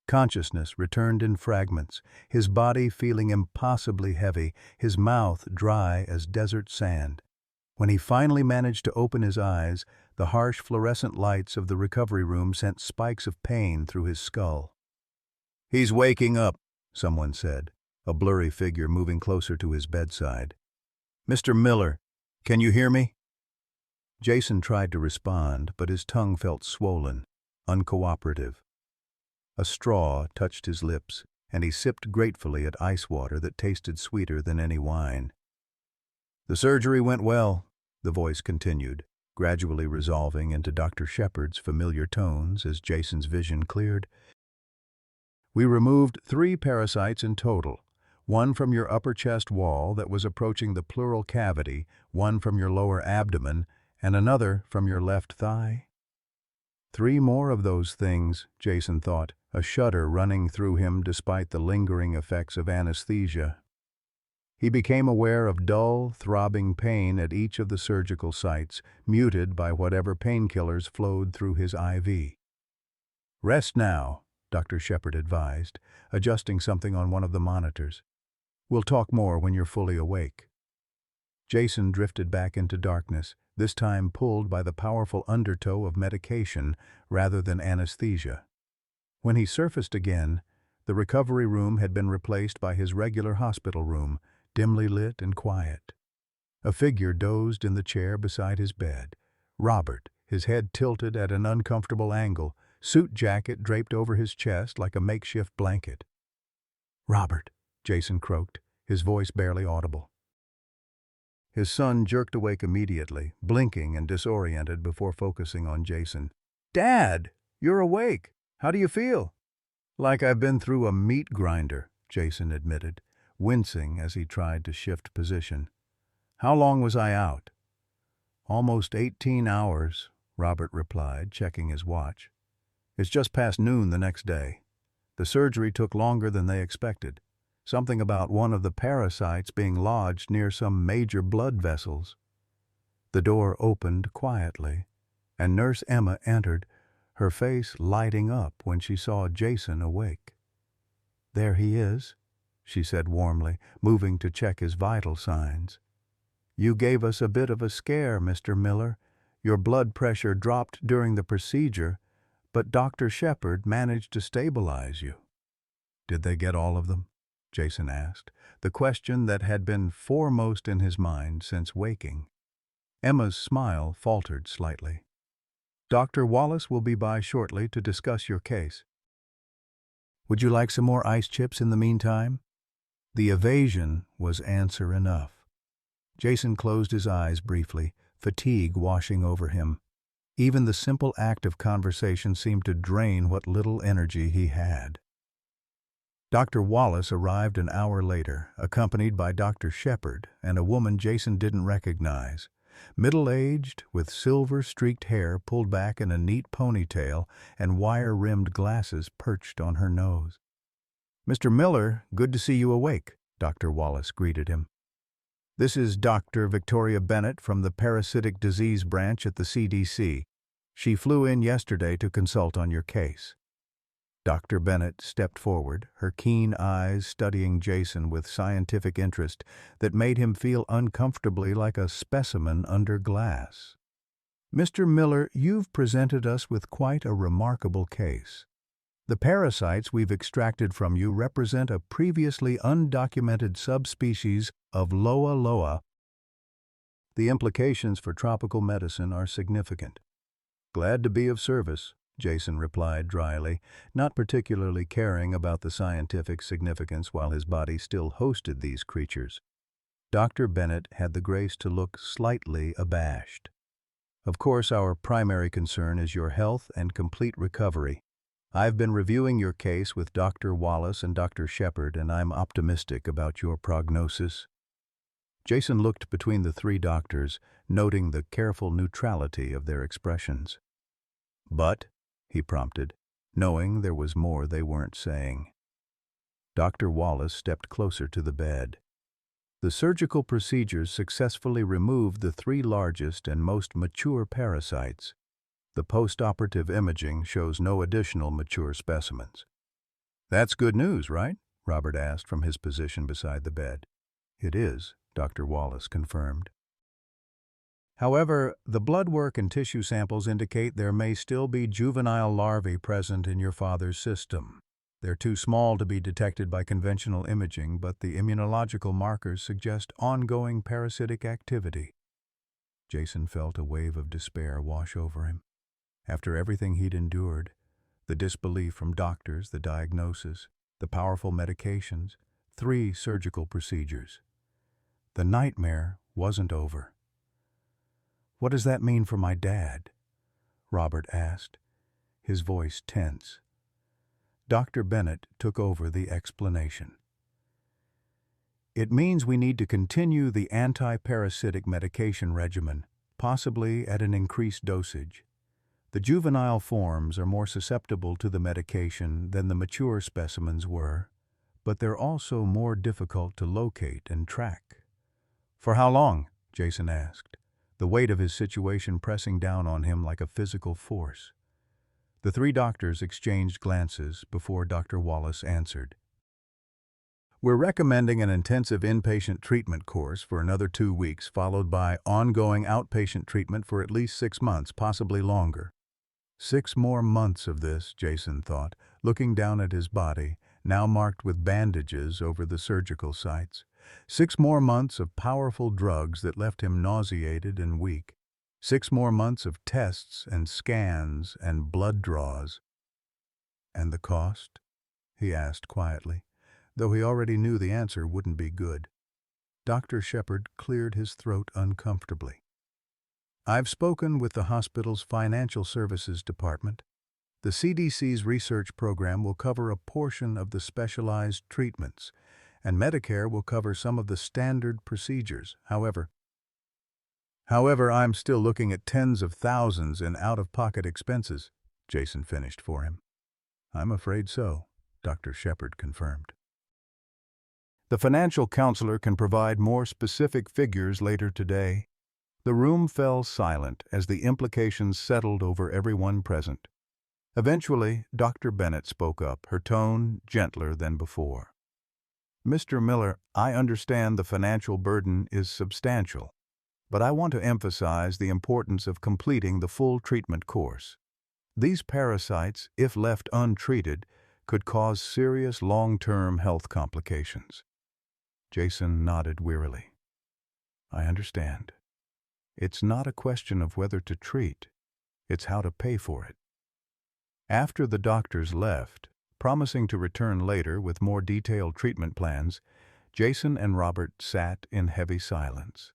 Consciousness returned in fragments, his body feeling impossibly heavy, his mouth dry as desert sand. When he finally managed to open his eyes, the harsh fluorescent lights of the recovery room sent spikes of pain through his skull. "He's waking up," someone said, a blurry figure moving closer to his bedside. "Mr. Miller, can you hear me?" Jason tried to respond, but his tongue felt swollen, uncooperative. A straw touched his lips, and he sipped gratefully at ice water that tasted sweeter than any wine. "The surgery went well," the voice continued, gradually resolving into Dr. Shepard's familiar tones as Jason's vision cleared. "We removed 3 parasites in total, one from your upper chest wall that was approaching the pleural cavity, one from your lower abdomen, and another from your left thigh." 3 more of those things, Jason thought, a shudder running through him despite the lingering effects of anesthesia. He became aware of dull, throbbing pain at each of the surgical sites, muted by whatever painkillers flowed through his IV. "Rest now," Dr. Shepard advised, adjusting something on one of the monitors. "We'll talk more when you're fully awake." Jason drifted back into darkness, this time pulled by the powerful undertow of medication rather than anesthesia. When he surfaced again, the recovery room had been replaced by his regular hospital room, dimly lit and quiet. A figure dozed in the chair beside his bed. Robert, his head tilted at an uncomfortable angle, suit jacket draped over his chest like a makeshift blanket. "Robert," Jason croaked, his voice barely audible. His son jerked awake immediately, blinking and disoriented before focusing on Jason. "Dad, you're awake. How do you feel?" "Like I've been through a meat grinder," Jason admitted, wincing as he tried to shift position. "How long was I out?" "Almost 18 hours, Robert replied, checking his watch. "It's just past noon the next day. The surgery took longer than they expected. Something about one of the parasites being lodged near some major blood vessels." The door opened quietly, and Nurse Emma entered, her face lighting up when she saw Jason awake. "There he is," she said warmly, moving to check his vital signs. "You gave us a bit of a scare, Mr. Miller. Your blood pressure dropped during the procedure, but Dr. Shepard managed to stabilize you." "Did they get all of them?" Jason asked, the question that had been foremost in his mind since waking. Emma's smile faltered slightly. "Dr. Wallace will be by shortly to discuss your case. Would you like some more ice chips in the meantime?" The evasion was answer enough. Jason closed his eyes briefly, fatigue washing over him. Even the simple act of conversation seemed to drain what little energy he had. Dr. Wallace arrived an hour later, accompanied by Dr. Shepard and a woman Jason didn't recognize. Middle-aged, with silver-streaked hair pulled back in a neat ponytail and wire-rimmed glasses perched on her nose. "Mr. Miller, good to see you awake," Dr. Wallace greeted him. "This is Dr. Victoria Bennett from the Parasitic Disease Branch at the CDC. She flew in yesterday to consult on your case." Dr. Bennett stepped forward, her keen eyes studying Jason with scientific interest that made him feel uncomfortably like a specimen under glass. "Mr. Miller, you've presented us with quite a remarkable case. The parasites we've extracted from you represent a previously undocumented subspecies of Loa loa. The implications for tropical medicine are significant." "Glad to be of service," Jason replied dryly, not particularly caring about the scientific significance while his body still hosted these creatures. Dr. Bennett had the grace to look slightly abashed. "Of course, our primary concern is your health and complete recovery. I've been reviewing your case with Dr. Wallace and Dr. Shepard, and I'm optimistic about your prognosis." Jason looked between the 3 doctors, noting the careful neutrality of their expressions. But, he prompted, knowing there was more they weren't saying. Dr. Wallace stepped closer to the bed. The surgical procedures successfully removed the 3 largest and most mature parasites. The post-operative imaging shows no additional mature specimens. "That's good news, right?" Robert asked from his position beside the bed. "It is," Dr. Wallace confirmed. "However, the blood work and tissue samples indicate there may still be juvenile larvae present in your father's system. They're too small to be detected by conventional imaging, but the immunological markers suggest ongoing parasitic activity." Jason felt a wave of despair wash over him. After everything he'd endured, the disbelief from doctors, the diagnosis, the powerful medications, 3 surgical procedures. The nightmare wasn't over. "What does that mean for my dad?" Robert asked, his voice tense. Dr. Bennett took over the explanation. "It means we need to continue the anti-parasitic medication regimen, possibly at an increased dosage. The juvenile forms are more susceptible to the medication than the mature specimens were, but they're also more difficult to locate and track." "For how long?" Jason asked, the weight of his situation pressing down on him like a physical force. The 3 doctors exchanged glances before Dr. Wallace answered. "We're recommending an intensive inpatient treatment course for another 2 weeks, followed by ongoing outpatient treatment for at least 6 months, possibly longer." 6 more months of this, Jason thought, looking down at his body, now marked with bandages over the surgical sites. 6 more months of powerful drugs that left him nauseated and weak. 6 more months of tests and scans and blood draws. "And the cost?" he asked quietly, though he already knew the answer wouldn't be good. Dr. Shepard cleared his throat uncomfortably. "I've spoken with the hospital's financial services department. The CDC's research program will cover a portion of the specialized treatments, and Medicare will cover some of the standard procedures. However, I'm still looking at tens of thousands in out-of-pocket expenses," Jason finished for him. "I'm afraid so," Dr. Shepard confirmed. "The financial counselor can provide more specific figures later today." The room fell silent as the implications settled over everyone present. Eventually, Dr. Bennett spoke up, her tone gentler than before. "Mr. Miller, I understand the financial burden is substantial, but I want to emphasize the importance of completing the full treatment course. These parasites, if left untreated, could cause serious long-term health complications." Jason nodded wearily. "I understand. It's not a question of whether to treat, it's how to pay for it." After the doctors left, promising to return later with more detailed treatment plans, Jason and Robert sat in heavy silence.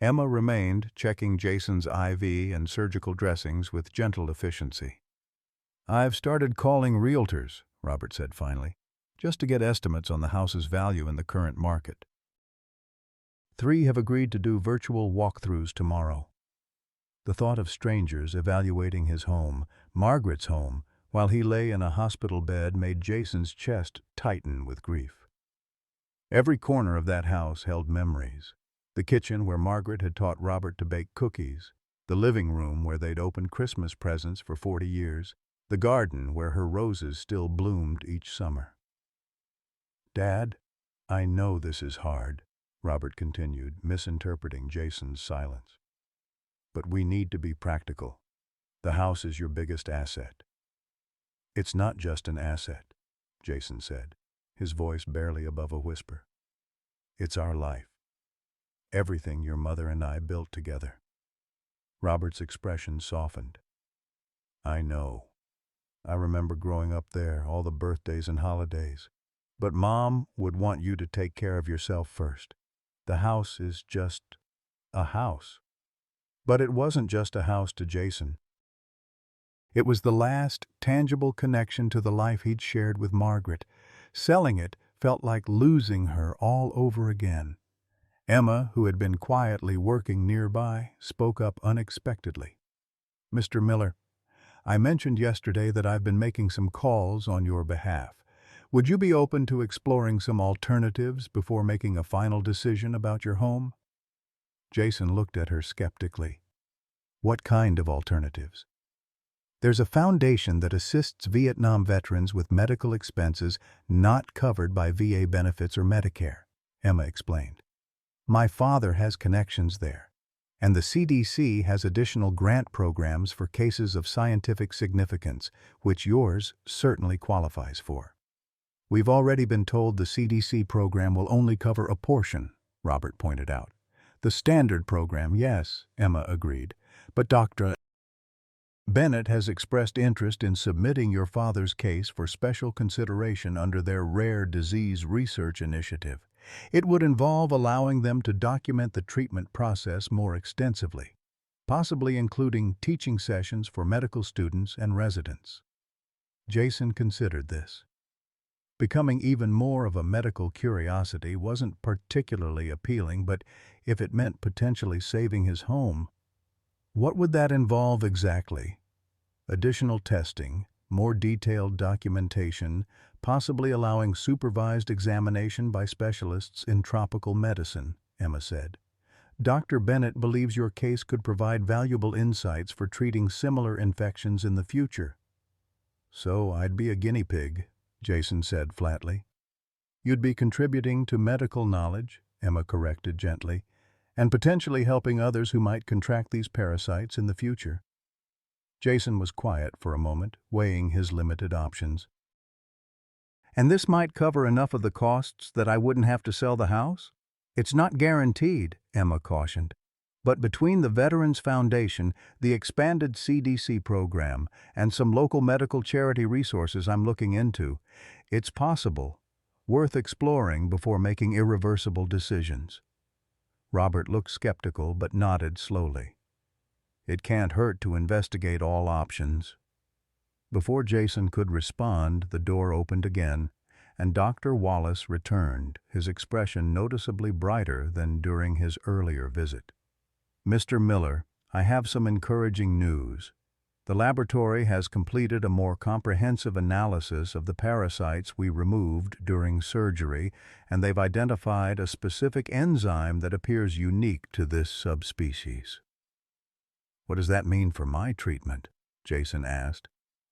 Emma remained, checking Jason's IV and surgical dressings with gentle efficiency. "I've started calling realtors," Robert said finally, "just to get estimates on the house's value in the current market. 3 have agreed to do virtual walkthroughs tomorrow." The thought of strangers evaluating his home, Margaret's home, while he lay in a hospital bed made Jason's chest tighten with grief. Every corner of that house held memories. The kitchen where Margaret had taught Robert to bake cookies, the living room where they'd opened Christmas presents for 40 years, the garden where her roses still bloomed each summer. "Dad, I know this is hard," Robert continued, misinterpreting Jason's silence. "But we need to be practical. The house is your biggest asset." "It's not just an asset," Jason said, his voice barely above a whisper. "It's our life. Everything your mother and I built together." Robert's expression softened. "I know. I remember growing up there, all the birthdays and holidays. But Mom would want you to take care of yourself first. The house is just a house." But it wasn't just a house to Jason. It was the last tangible connection to the life he'd shared with Margaret. Selling it felt like losing her all over again. Emma, who had been quietly working nearby, spoke up unexpectedly. "Mr. Miller, I mentioned yesterday that I've been making some calls on your behalf. Would you be open to exploring some alternatives before making a final decision about your home?" Jason looked at her skeptically. "What kind of alternatives?" "There's a foundation that assists Vietnam veterans with medical expenses not covered by VA benefits or Medicare," Emma explained. "My father has connections there, and the CDC has additional grant programs for cases of scientific significance, which yours certainly qualifies for." "We've already been told the CDC program will only cover a portion," Robert pointed out. "The standard program, yes," Emma agreed, "but Dr. Bennett has expressed interest in submitting your father's case for special consideration under their Rare Disease Research Initiative. It would involve allowing them to document the treatment process more extensively, possibly including teaching sessions for medical students and residents." Jason considered this. Becoming even more of a medical curiosity wasn't particularly appealing, but if it meant potentially saving his home, what would that involve exactly? Additional testing, more detailed documentation, possibly allowing supervised examination by specialists in tropical medicine, Emma said. "Dr. Bennett believes your case could provide valuable insights for treating similar infections in the future." "So I'd be a guinea pig," Jason said flatly. "You'd be contributing to medical knowledge," Emma corrected gently, "and potentially helping others who might contract these parasites in the future." Jason was quiet for a moment, weighing his limited options. "And this might cover enough of the costs that I wouldn't have to sell the house?" "It's not guaranteed," Emma cautioned. "But between the Veterans Foundation, the expanded CDC program, and some local medical charity resources I'm looking into, it's possible, worth exploring before making irreversible decisions." Robert looked skeptical but nodded slowly. "It can't hurt to investigate all options." Before Jason could respond, the door opened again, and Dr. Wallace returned, his expression noticeably brighter than during his earlier visit. "Mr. Miller, I have some encouraging news. The laboratory has completed a more comprehensive analysis of the parasites we removed during surgery, and they've identified a specific enzyme that appears unique to this subspecies." "What does that mean for my treatment?" Jason asked,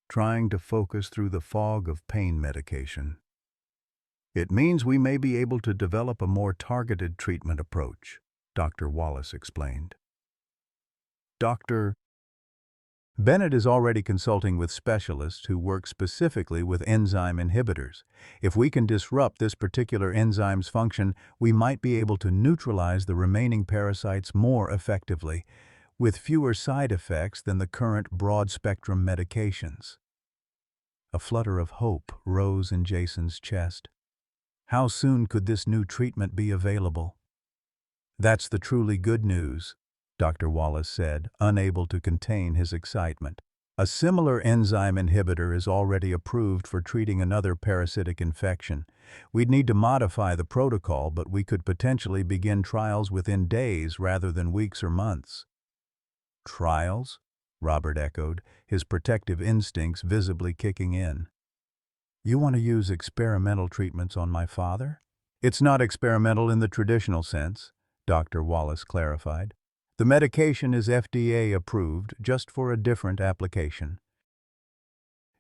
trying to focus through the fog of pain medication. "It means we may be able to develop a more targeted treatment approach," Dr. Wallace explained. "Dr. Bennett is already consulting with specialists who work specifically with enzyme inhibitors. If we can disrupt this particular enzyme's function, we might be able to neutralize the remaining parasites more effectively, with fewer side effects than the current broad-spectrum medications." A flutter of hope rose in Jason's chest. How soon could this new treatment be available? "That's the truly good news," Dr. Wallace said, unable to contain his excitement. "A similar enzyme inhibitor is already approved for treating another parasitic infection. We'd need to modify the protocol, but we could potentially begin trials within days rather than weeks or months." "Trials?" Robert echoed, his protective instincts visibly kicking in. "You want to use experimental treatments on my father?" "It's not experimental in the traditional sense," Dr. Wallace clarified. "The medication is FDA approved just for a different application.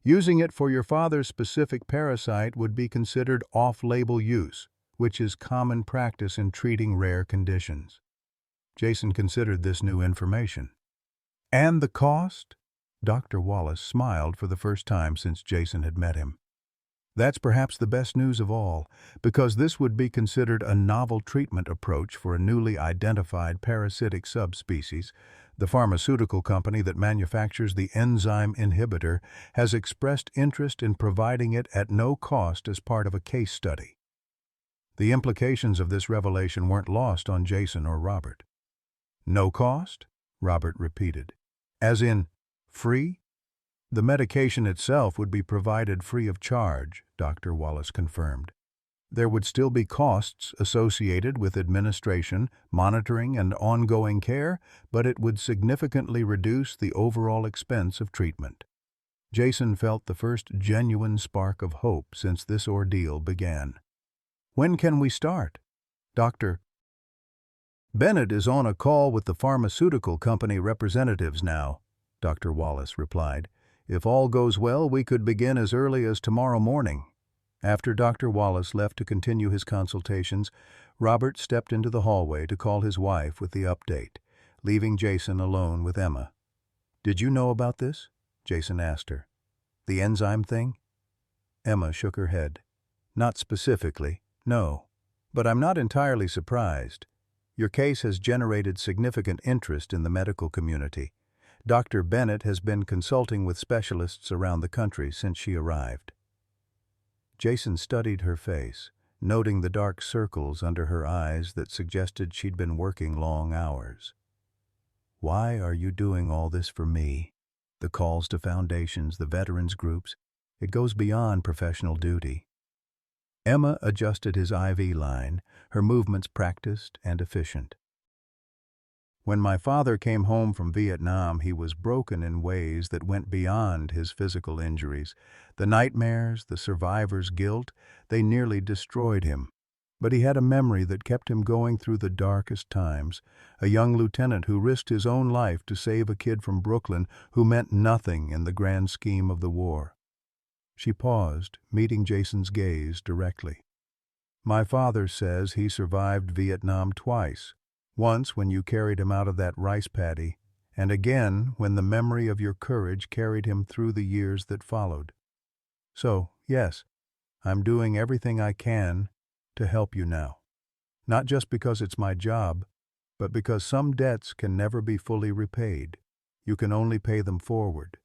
Using it for your father's specific parasite would be considered off-label use, which is common practice in treating rare conditions." Jason considered this new information. "And the cost?" Dr. Wallace smiled for the first time since Jason had met him. "That's perhaps the best news of all, because this would be considered a novel treatment approach for a newly identified parasitic subspecies. The pharmaceutical company that manufactures the enzyme inhibitor has expressed interest in providing it at no cost as part of a case study." The implications of this revelation weren't lost on Jason or Robert. "No cost?" Robert repeated. "As in, free?" "The medication itself would be provided free of charge," Dr. Wallace confirmed. "There would still be costs associated with administration, monitoring, and ongoing care, but it would significantly reduce the overall expense of treatment." Jason felt the first genuine spark of hope since this ordeal began. "When can we start?" "Dr. Bennett is on a call with the pharmaceutical company representatives now," Dr. Wallace replied. "If all goes well, we could begin as early as tomorrow morning." After Dr. Wallace left to continue his consultations, Robert stepped into the hallway to call his wife with the update, leaving Jason alone with Emma. "Did you know about this?" Jason asked her. "The enzyme thing?" Emma shook her head. "Not specifically, no. But I'm not entirely surprised. Your case has generated significant interest in the medical community. Dr. Bennett has been consulting with specialists around the country since she arrived." Jason studied her face, noting the dark circles under her eyes that suggested she'd been working long hours. "Why are you doing all this for me? The calls to foundations, the veterans groups, it goes beyond professional duty." Emma adjusted his IV line, her movements practiced and efficient. "When my father came home from Vietnam, he was broken in ways that went beyond his physical injuries. The nightmares, the survivor's guilt, they nearly destroyed him. But he had a memory that kept him going through the darkest times. A young lieutenant who risked his own life to save a kid from Brooklyn who meant nothing in the grand scheme of the war." She paused, meeting Jason's gaze directly. "My father says he survived Vietnam twice. Once when you carried him out of that rice paddy, and again when the memory of your courage carried him through the years that followed. So, yes, I'm doing everything I can to help you now. Not just because it's my job, but because some debts can never be fully repaid. You can only pay them forward."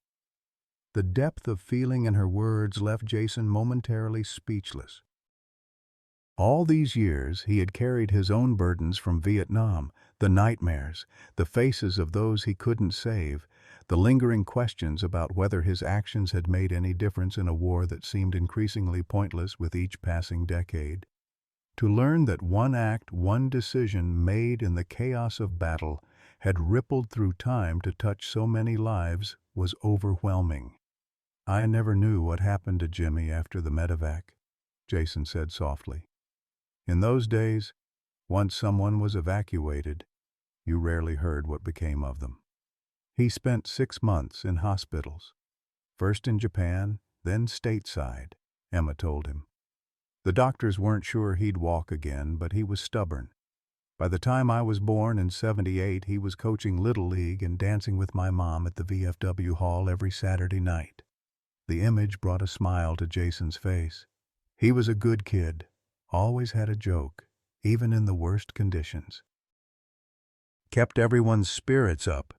The depth of feeling in her words left Jason momentarily speechless. All these years he had carried his own burdens from Vietnam, the nightmares, the faces of those he couldn't save, the lingering questions about whether his actions had made any difference in a war that seemed increasingly pointless with each passing decade. To learn that one act, one decision made in the chaos of battle had rippled through time to touch so many lives was overwhelming. "I never knew what happened to Jimmy after the medevac," Jason said softly. "In those days, once someone was evacuated, you rarely heard what became of them." "He spent 6 months in hospitals, first in Japan, then stateside," Emma told him. "The doctors weren't sure he'd walk again, but he was stubborn. By the time I was born in '78, he was coaching Little League and dancing with my mom at the VFW hall every Saturday night." The image brought a smile to Jason's face. He was a good kid, always had a joke, even in the worst conditions. Kept everyone's spirits up.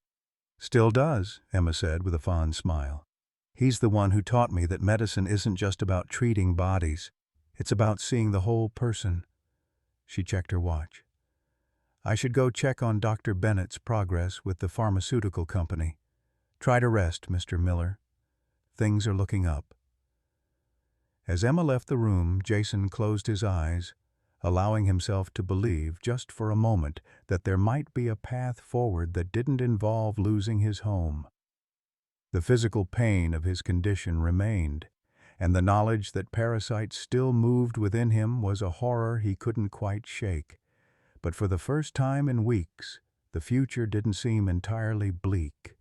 "Still does," Emma said with a fond smile. "He's the one who taught me that medicine isn't just about treating bodies. It's about seeing the whole person." She checked her watch. "I should go check on Dr. Bennett's progress with the pharmaceutical company. Try to rest, Mr. Miller. Things are looking up." As Emma left the room, Jason closed his eyes, allowing himself to believe, just for a moment, that there might be a path forward that didn't involve losing his home. The physical pain of his condition remained, and the knowledge that parasites still moved within him was a horror he couldn't quite shake. But for the first time in weeks, the future didn't seem entirely bleak.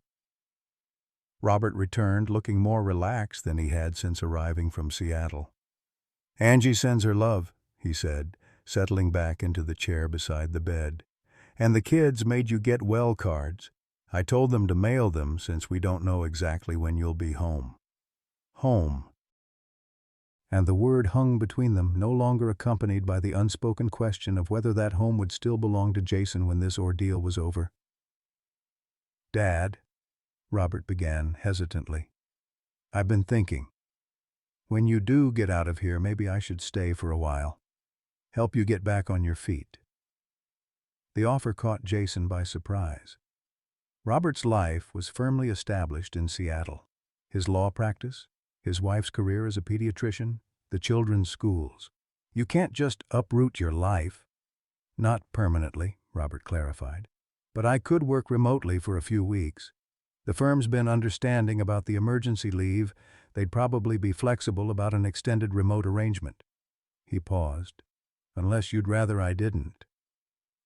Robert returned looking more relaxed than he had since arriving from Seattle. "Angie sends her love," he said, settling back into the chair beside the bed. "And the kids made you get well cards. I told them to mail them since we don't know exactly when you'll be home." Home. And the word hung between them, no longer accompanied by the unspoken question of whether that home would still belong to Jason when this ordeal was over. "Dad," Robert began hesitantly, "I've been thinking. When you do get out of here, maybe I should stay for a while. Help you get back on your feet." The offer caught Jason by surprise. Robert's life was firmly established in Seattle. His law practice, his wife's career as a pediatrician, the children's schools. "You can't just uproot your life." "Not permanently," Robert clarified. "But I could work remotely for a few weeks. The firm's been understanding about the emergency leave. They'd probably be flexible about an extended remote arrangement." He paused. "Unless you'd rather I didn't."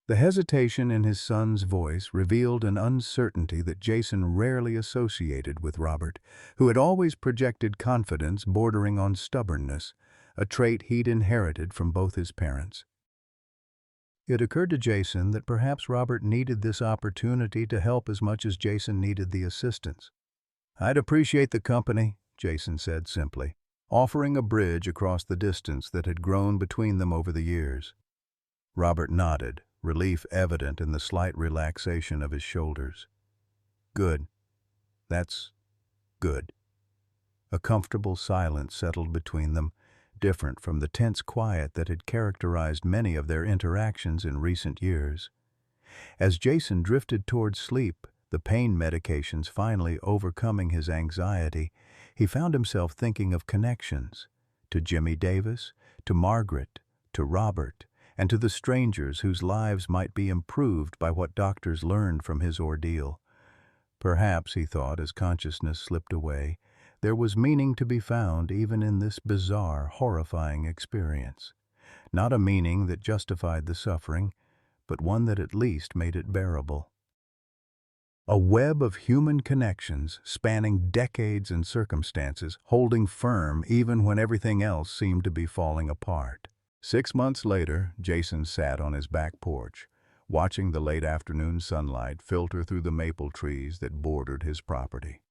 The hesitation in his son's voice revealed an uncertainty that Jason rarely associated with Robert, who had always projected confidence bordering on stubbornness, a trait he'd inherited from both his parents. It occurred to Jason that perhaps Robert needed this opportunity to help as much as Jason needed the assistance. "I'd appreciate the company," Jason said simply, offering a bridge across the distance that had grown between them over the years. Robert nodded, relief evident in the slight relaxation of his shoulders. "Good. That's good." A comfortable silence settled between them, different from the tense quiet that had characterized many of their interactions in recent years. As Jason drifted toward sleep, the pain medications finally overcoming his anxiety, he found himself thinking of connections, to Jimmy Davis, to Margaret, to Robert, and to the strangers whose lives might be improved by what doctors learned from his ordeal. Perhaps, he thought as consciousness slipped away, there was meaning to be found even in this bizarre, horrifying experience. Not a meaning that justified the suffering, but one that at least made it bearable. A web of human connections spanning decades and circumstances, holding firm even when everything else seemed to be falling apart. 6 months later, Jason sat on his back porch, watching the late afternoon sunlight filter through the maple trees that bordered his property.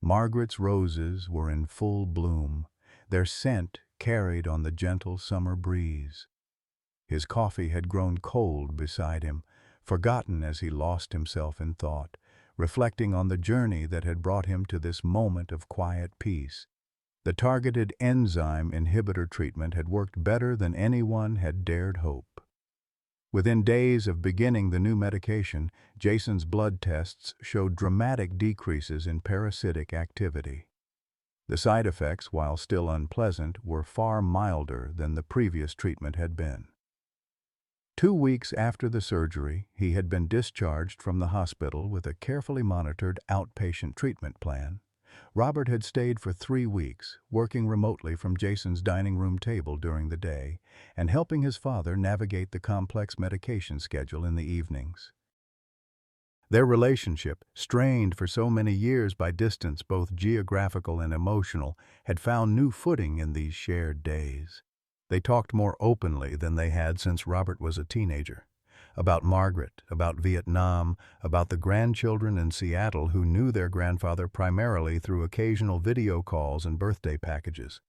Margaret's roses were in full bloom, their scent carried on the gentle summer breeze. His coffee had grown cold beside him, forgotten as he lost himself in thought, reflecting on the journey that had brought him to this moment of quiet peace. The targeted enzyme inhibitor treatment had worked better than anyone had dared hope. Within days of beginning the new medication, Jason's blood tests showed dramatic decreases in parasitic activity. The side effects, while still unpleasant, were far milder than the previous treatment had been. 2 weeks after the surgery, he had been discharged from the hospital with a carefully monitored outpatient treatment plan. Robert had stayed for 3 weeks, working remotely from Jason's dining room table during the day and helping his father navigate the complex medication schedule in the evenings. Their relationship, strained for so many years by distance both geographical and emotional, had found new footing in these shared days. They talked more openly than they had since Robert was a teenager. About Margaret, about Vietnam, about the grandchildren in Seattle who knew their grandfather primarily through occasional video calls and birthday packages.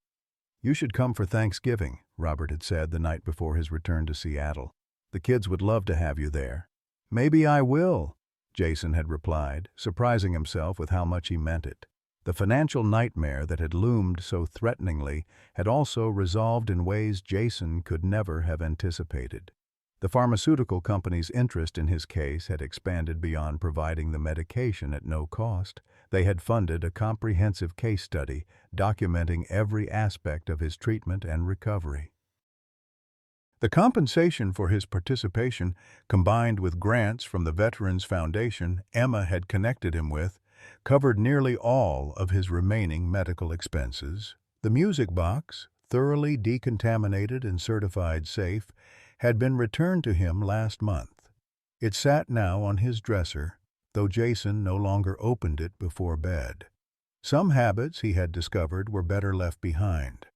"You should come for Thanksgiving," Robert had said the night before his return to Seattle. "The kids would love to have you there." "Maybe I will," Jason had replied, surprising himself with how much he meant it. The financial nightmare that had loomed so threateningly had also resolved in ways Jason could never have anticipated. The pharmaceutical company's interest in his case had expanded beyond providing the medication at no cost. They had funded a comprehensive case study documenting every aspect of his treatment and recovery. The compensation for his participation, combined with grants from the Veterans Foundation Emma had connected him with, covered nearly all of his remaining medical expenses. The music box, thoroughly decontaminated and certified safe, had been returned to him last month. It sat now on his dresser, though Jason no longer opened it before bed. Some habits, he had discovered, were better left behind.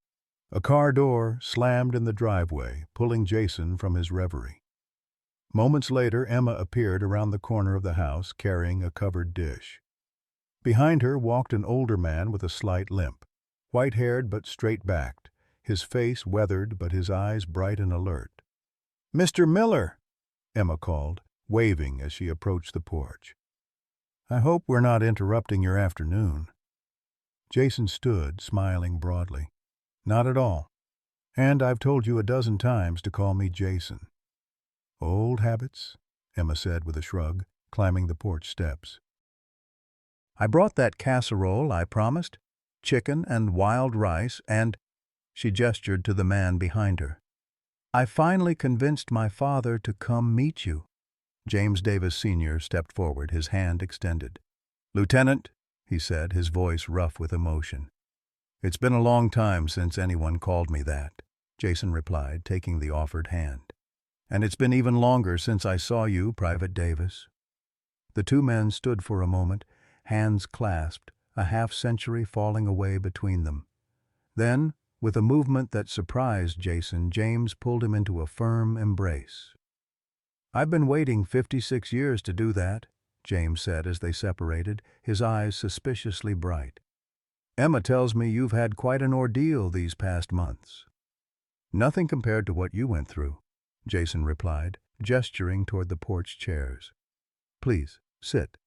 A car door slammed in the driveway, pulling Jason from his reverie. Moments later, Emma appeared around the corner of the house, carrying a covered dish. Behind her walked an older man with a slight limp, white-haired but straight-backed, his face weathered but his eyes bright and alert. "Mr. Miller," Emma called, waving as she approached the porch. "I hope we're not interrupting your afternoon." Jason stood, smiling broadly. "Not at all. And I've told you a dozen times to call me Jason." "Old habits," Emma said with a shrug, climbing the porch steps. "I brought that casserole I promised, chicken and wild rice and—" She gestured to the man behind her. "I finally convinced my father to come meet you." James Davis Sr. stepped forward, his hand extended. "Lieutenant," he said, his voice rough with emotion. "It's been a long time since anyone called me that," Jason replied, taking the offered hand. "And it's been even longer since I saw you, Private Davis." The two men stood for a moment, hands clasped, a half-century falling away between them. Then, with a movement that surprised Jason, James pulled him into a firm embrace. "I've been waiting 56 years to do that," James said as they separated, his eyes suspiciously bright. "Emma tells me you've had quite an ordeal these past months." "Nothing compared to what you went through," Jason replied, gesturing toward the porch chairs. "Please, sit.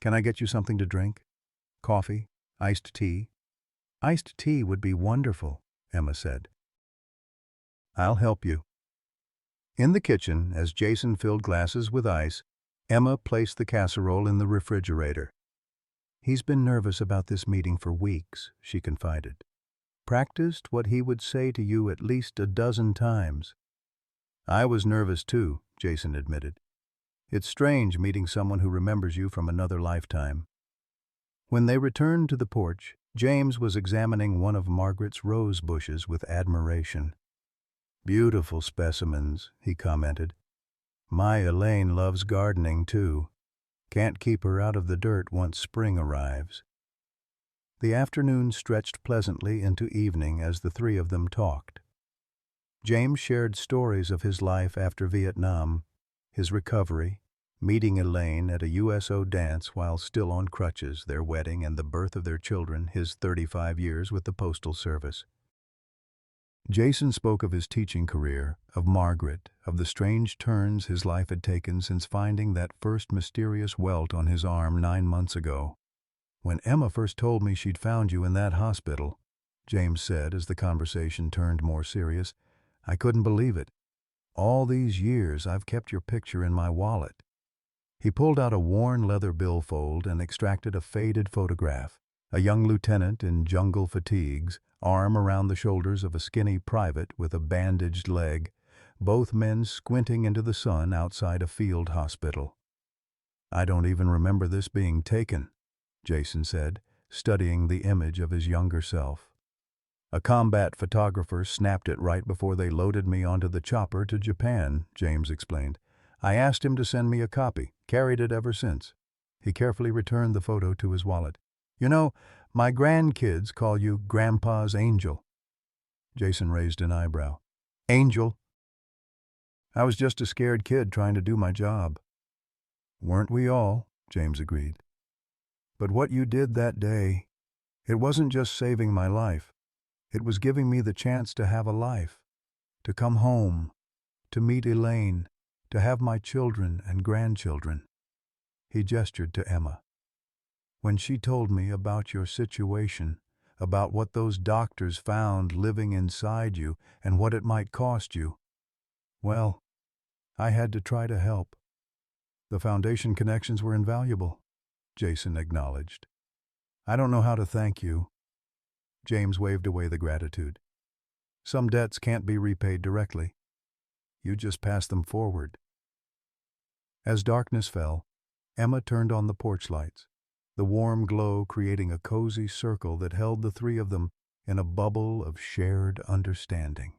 Can I get you something to drink? Coffee? Iced tea?" "Iced tea would be wonderful," Emma said. "I'll help you." In the kitchen, as Jason filled glasses with ice, Emma placed the casserole in the refrigerator. "He's been nervous about this meeting for weeks," she confided. "Practiced what he would say to you at least a dozen times." "I was nervous too," Jason admitted. "It's strange meeting someone who remembers you from another lifetime." When they returned to the porch, James was examining one of Margaret's rose bushes with admiration. "Beautiful specimens," he commented. "My Elaine loves gardening too. Can't keep her out of the dirt once spring arrives." The afternoon stretched pleasantly into evening as the three of them talked. James shared stories of his life after Vietnam, his recovery, meeting Elaine at a USO dance while still on crutches, their wedding and the birth of their children, his 35 years with the Postal Service. Jason spoke of his teaching career, of Margaret, of the strange turns his life had taken since finding that first mysterious welt on his arm 9 months ago. "When Emma first told me she'd found you in that hospital," James said as the conversation turned more serious, "I couldn't believe it. All these years I've kept your picture in my wallet." He pulled out a worn leather billfold and extracted a faded photograph. A young lieutenant in jungle fatigues, arm around the shoulders of a skinny private with a bandaged leg, both men squinting into the sun outside a field hospital. "I don't even remember this being taken," Jason said, studying the image of his younger self. "A combat photographer snapped it right before they loaded me onto the chopper to Japan," James explained. "I asked him to send me a copy, carried it ever since." He carefully returned the photo to his wallet. "You know, my grandkids call you Grandpa's Angel." Jason raised an eyebrow. "Angel?" "I was just a scared kid trying to do my job." "Weren't we all?" James agreed. "But what you did that day, it wasn't just saving my life. It was giving me the chance to have a life, to come home, to meet Elaine, to have my children and grandchildren." He gestured to Emma. "When she told me about your situation, about what those doctors found living inside you and what it might cost you, well, I had to try to help." "The foundation connections were invaluable," Jason acknowledged. "I don't know how to thank you." James waved away the gratitude. "Some debts can't be repaid directly. You just pass them forward." As darkness fell, Emma turned on the porch lights, the warm glow creating a cozy circle that held the three of them in a bubble of shared understanding.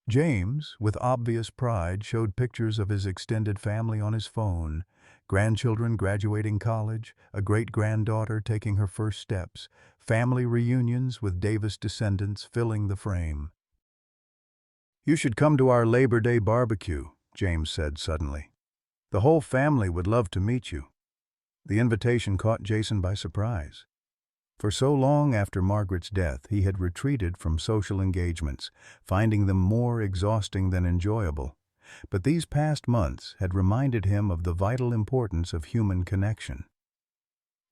James, with obvious pride, showed pictures of his extended family on his phone, grandchildren graduating college, a great-granddaughter taking her first steps, family reunions with Davis descendants filling the frame. "You should come to our Labor Day barbecue," James said suddenly. "The whole family would love to meet you." The invitation caught Jason by surprise. For so long after Margaret's death, he had retreated from social engagements, finding them more exhausting than enjoyable. But these past months had reminded him of the vital importance of human connection.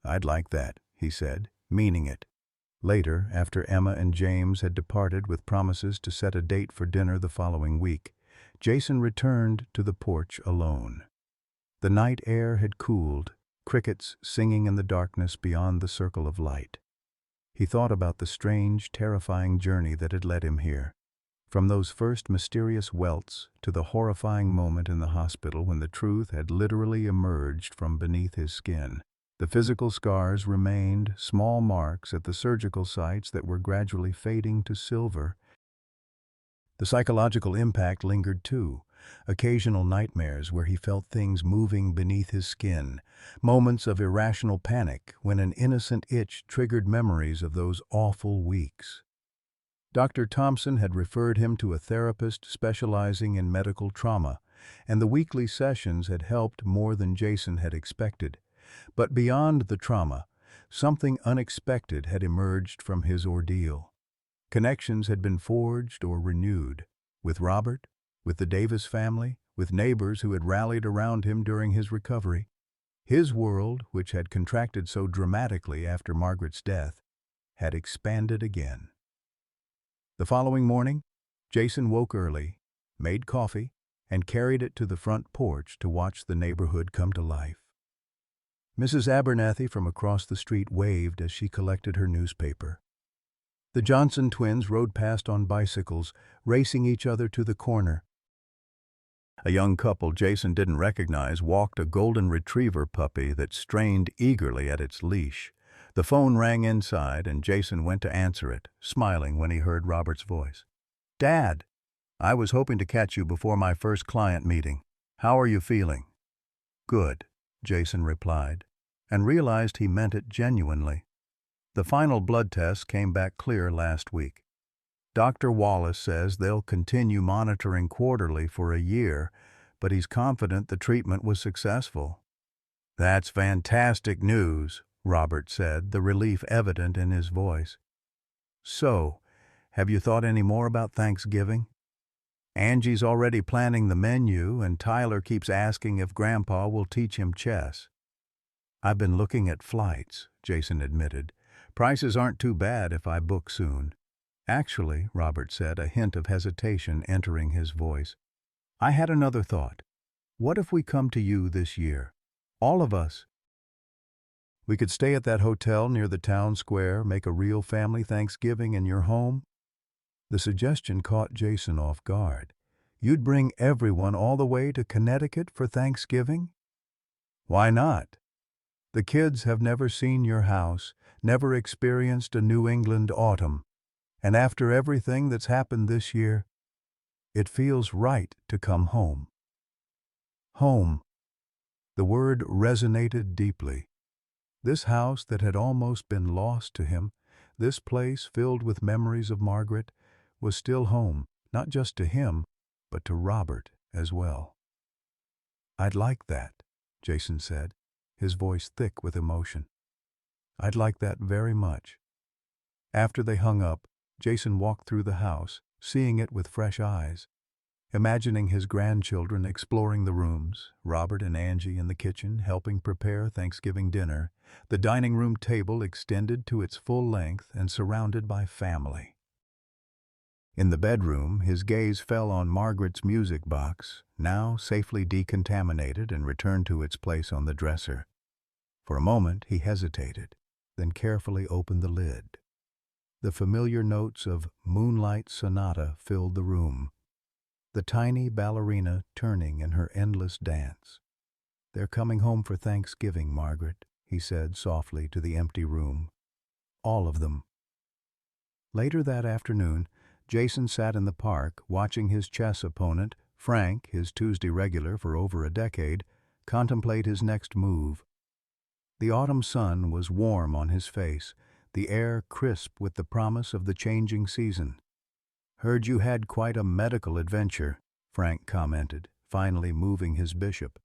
"I'd like that," he said, meaning it. Later, after Emma and James had departed with promises to set a date for dinner the following week, Jason returned to the porch alone. The night air had cooled, crickets singing in the darkness beyond the circle of light. He thought about the strange, terrifying journey that had led him here. From those first mysterious welts to the horrifying moment in the hospital when the truth had literally emerged from beneath his skin. The physical scars remained, small marks at the surgical sites that were gradually fading to silver. The psychological impact lingered too. Occasional nightmares where he felt things moving beneath his skin, moments of irrational panic when an innocent itch triggered memories of those awful weeks. Dr. Thompson had referred him to a therapist specializing in medical trauma, and the weekly sessions had helped more than Jason had expected. But beyond the trauma, something unexpected had emerged from his ordeal. Connections had been forged or renewed, with Robert, with the Davis family, with neighbors who had rallied around him during his recovery. His world, which had contracted so dramatically after Margaret's death, had expanded again. The following morning, Jason woke early, made coffee, and carried it to the front porch to watch the neighborhood come to life. Mrs. Abernathy from across the street waved as she collected her newspaper. The Johnson twins rode past on bicycles, racing each other to the corner. A young couple Jason didn't recognize walked a golden retriever puppy that strained eagerly at its leash. The phone rang inside, and Jason went to answer it, smiling when he heard Robert's voice. "Dad, I was hoping to catch you before my first client meeting. How are you feeling?" "Good," Jason replied, and realized he meant it genuinely. The final blood test came back clear last week. Dr. Wallace says they'll continue monitoring quarterly for a year, but he's confident the treatment was successful. "That's fantastic news," Robert said, the relief evident in his voice. "So, have you thought any more about Thanksgiving? Angie's already planning the menu, and Tyler keeps asking if Grandpa will teach him chess." "I've been looking at flights," Jason admitted. "Prices aren't too bad if I book soon." "Actually," Robert said, a hint of hesitation entering his voice, "I had another thought. What if we come to you this year? All of us. We could stay at that hotel near the town square, make a real family Thanksgiving in your home." The suggestion caught Jason off guard. "You'd bring everyone all the way to Connecticut for Thanksgiving?" "Why not? The kids have never seen your house, never experienced a New England autumn, and after everything that's happened this year, it feels right to come home." Home. The word resonated deeply. This house that had almost been lost to him, this place filled with memories of Margaret, was still home, not just to him, but to Robert as well. "I'd like that," Jason said, his voice thick with emotion. "I'd like that very much." After they hung up, Jason walked through the house, seeing it with fresh eyes, imagining his grandchildren exploring the rooms, Robert and Angie in the kitchen helping prepare Thanksgiving dinner, the dining room table extended to its full length and surrounded by family. In the bedroom, his gaze fell on Margaret's music box, now safely decontaminated and returned to its place on the dresser. For a moment he hesitated, then carefully opened the lid. The familiar notes of Moonlight Sonata filled the room, the tiny ballerina turning in her endless dance. "They're coming home for Thanksgiving, Margaret," he said softly to the empty room. "All of them." Later that afternoon, Jason sat in the park, watching his chess opponent, Frank, his Tuesday regular for over a decade, contemplate his next move. The autumn sun was warm on his face, the air crisp with the promise of the changing season. "Heard you had quite a medical adventure," Frank commented, finally moving his bishop.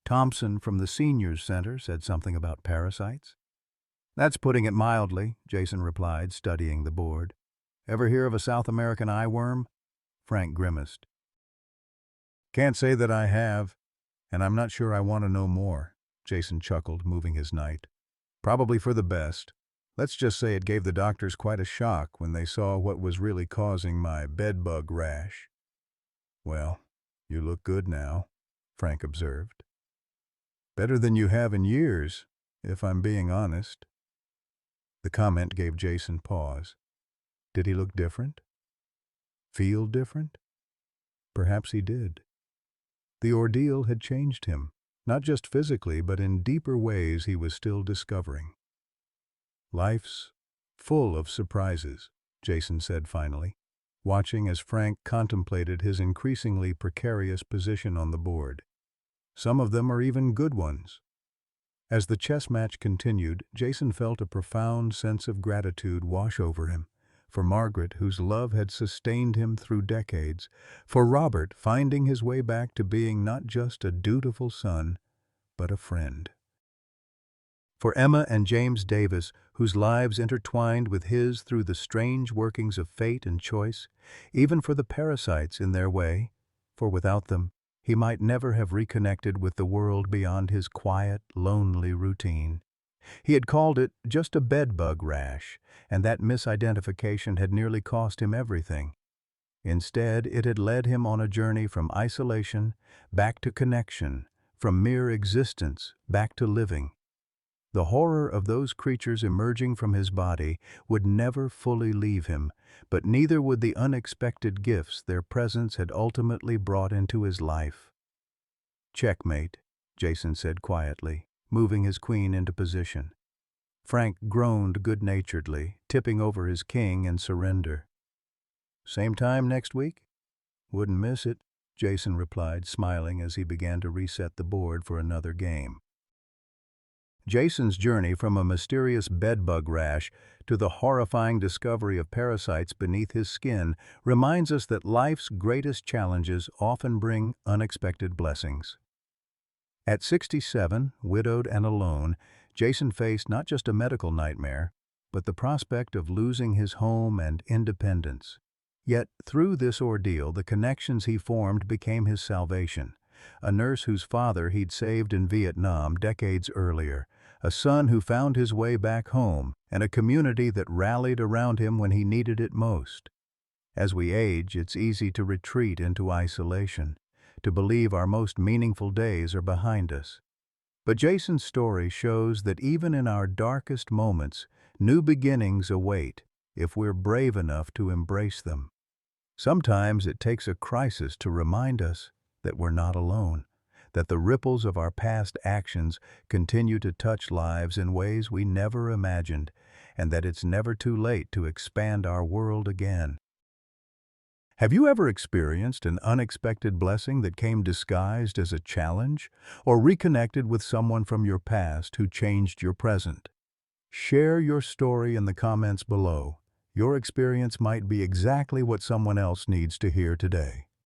"Thompson from the Seniors Center said something about parasites." "That's putting it mildly," Jason replied, studying the board. "Ever hear of a South American eyeworm?" Frank grimaced. "Can't say that I have, and I'm not sure I want to know more," Jason chuckled, moving his knight. "Probably for the best. Let's just say it gave the doctors quite a shock when they saw what was really causing my bedbug rash." "Well, you look good now," Frank observed. "Better than you have in years, if I'm being honest." The comment gave Jason pause. Did he look different? Feel different? Perhaps he did. The ordeal had changed him, not just physically, but in deeper ways he was still discovering. "Life's full of surprises," Jason said finally, watching as Frank contemplated his increasingly precarious position on the board. "Some of them are even good ones." As the chess match continued, Jason felt a profound sense of gratitude wash over him. For Margaret, whose love had sustained him through decades. For Robert, finding his way back to being not just a dutiful son, but a friend. For Emma and James Davis, whose lives intertwined with his through the strange workings of fate and choice. Even for the parasites in their way, for without them, he might never have reconnected with the world beyond his quiet, lonely routine. He had called it just a bedbug rash, and that misidentification had nearly cost him everything. Instead, it had led him on a journey from isolation back to connection, from mere existence back to living. The horror of those creatures emerging from his body would never fully leave him, but neither would the unexpected gifts their presence had ultimately brought into his life. "Checkmate," Jason said quietly, moving his queen into position. Frank groaned good-naturedly, tipping over his king in surrender. "Same time next week?" "Wouldn't miss it," Jason replied, smiling as he began to reset the board for another game. Jason's journey from a mysterious bedbug rash to the horrifying discovery of parasites beneath his skin reminds us that life's greatest challenges often bring unexpected blessings. At 67, widowed and alone, Jason faced not just a medical nightmare, but the prospect of losing his home and independence. Yet, through this ordeal, the connections he formed became his salvation. A nurse whose father he'd saved in Vietnam decades earlier, a son who found his way back home, and a community that rallied around him when he needed it most. As we age, it's easy to retreat into isolation, to believe our most meaningful days are behind us. But Jason's story shows that even in our darkest moments, new beginnings await if we're brave enough to embrace them. Sometimes it takes a crisis to remind us that we're not alone, that the ripples of our past actions continue to touch lives in ways we never imagined, and that it's never too late to expand our world again. Have you ever experienced an unexpected blessing that came disguised as a challenge, or reconnected with someone from your past who changed your present? Share your story in the comments below. Your experience might be exactly what someone else needs to hear today.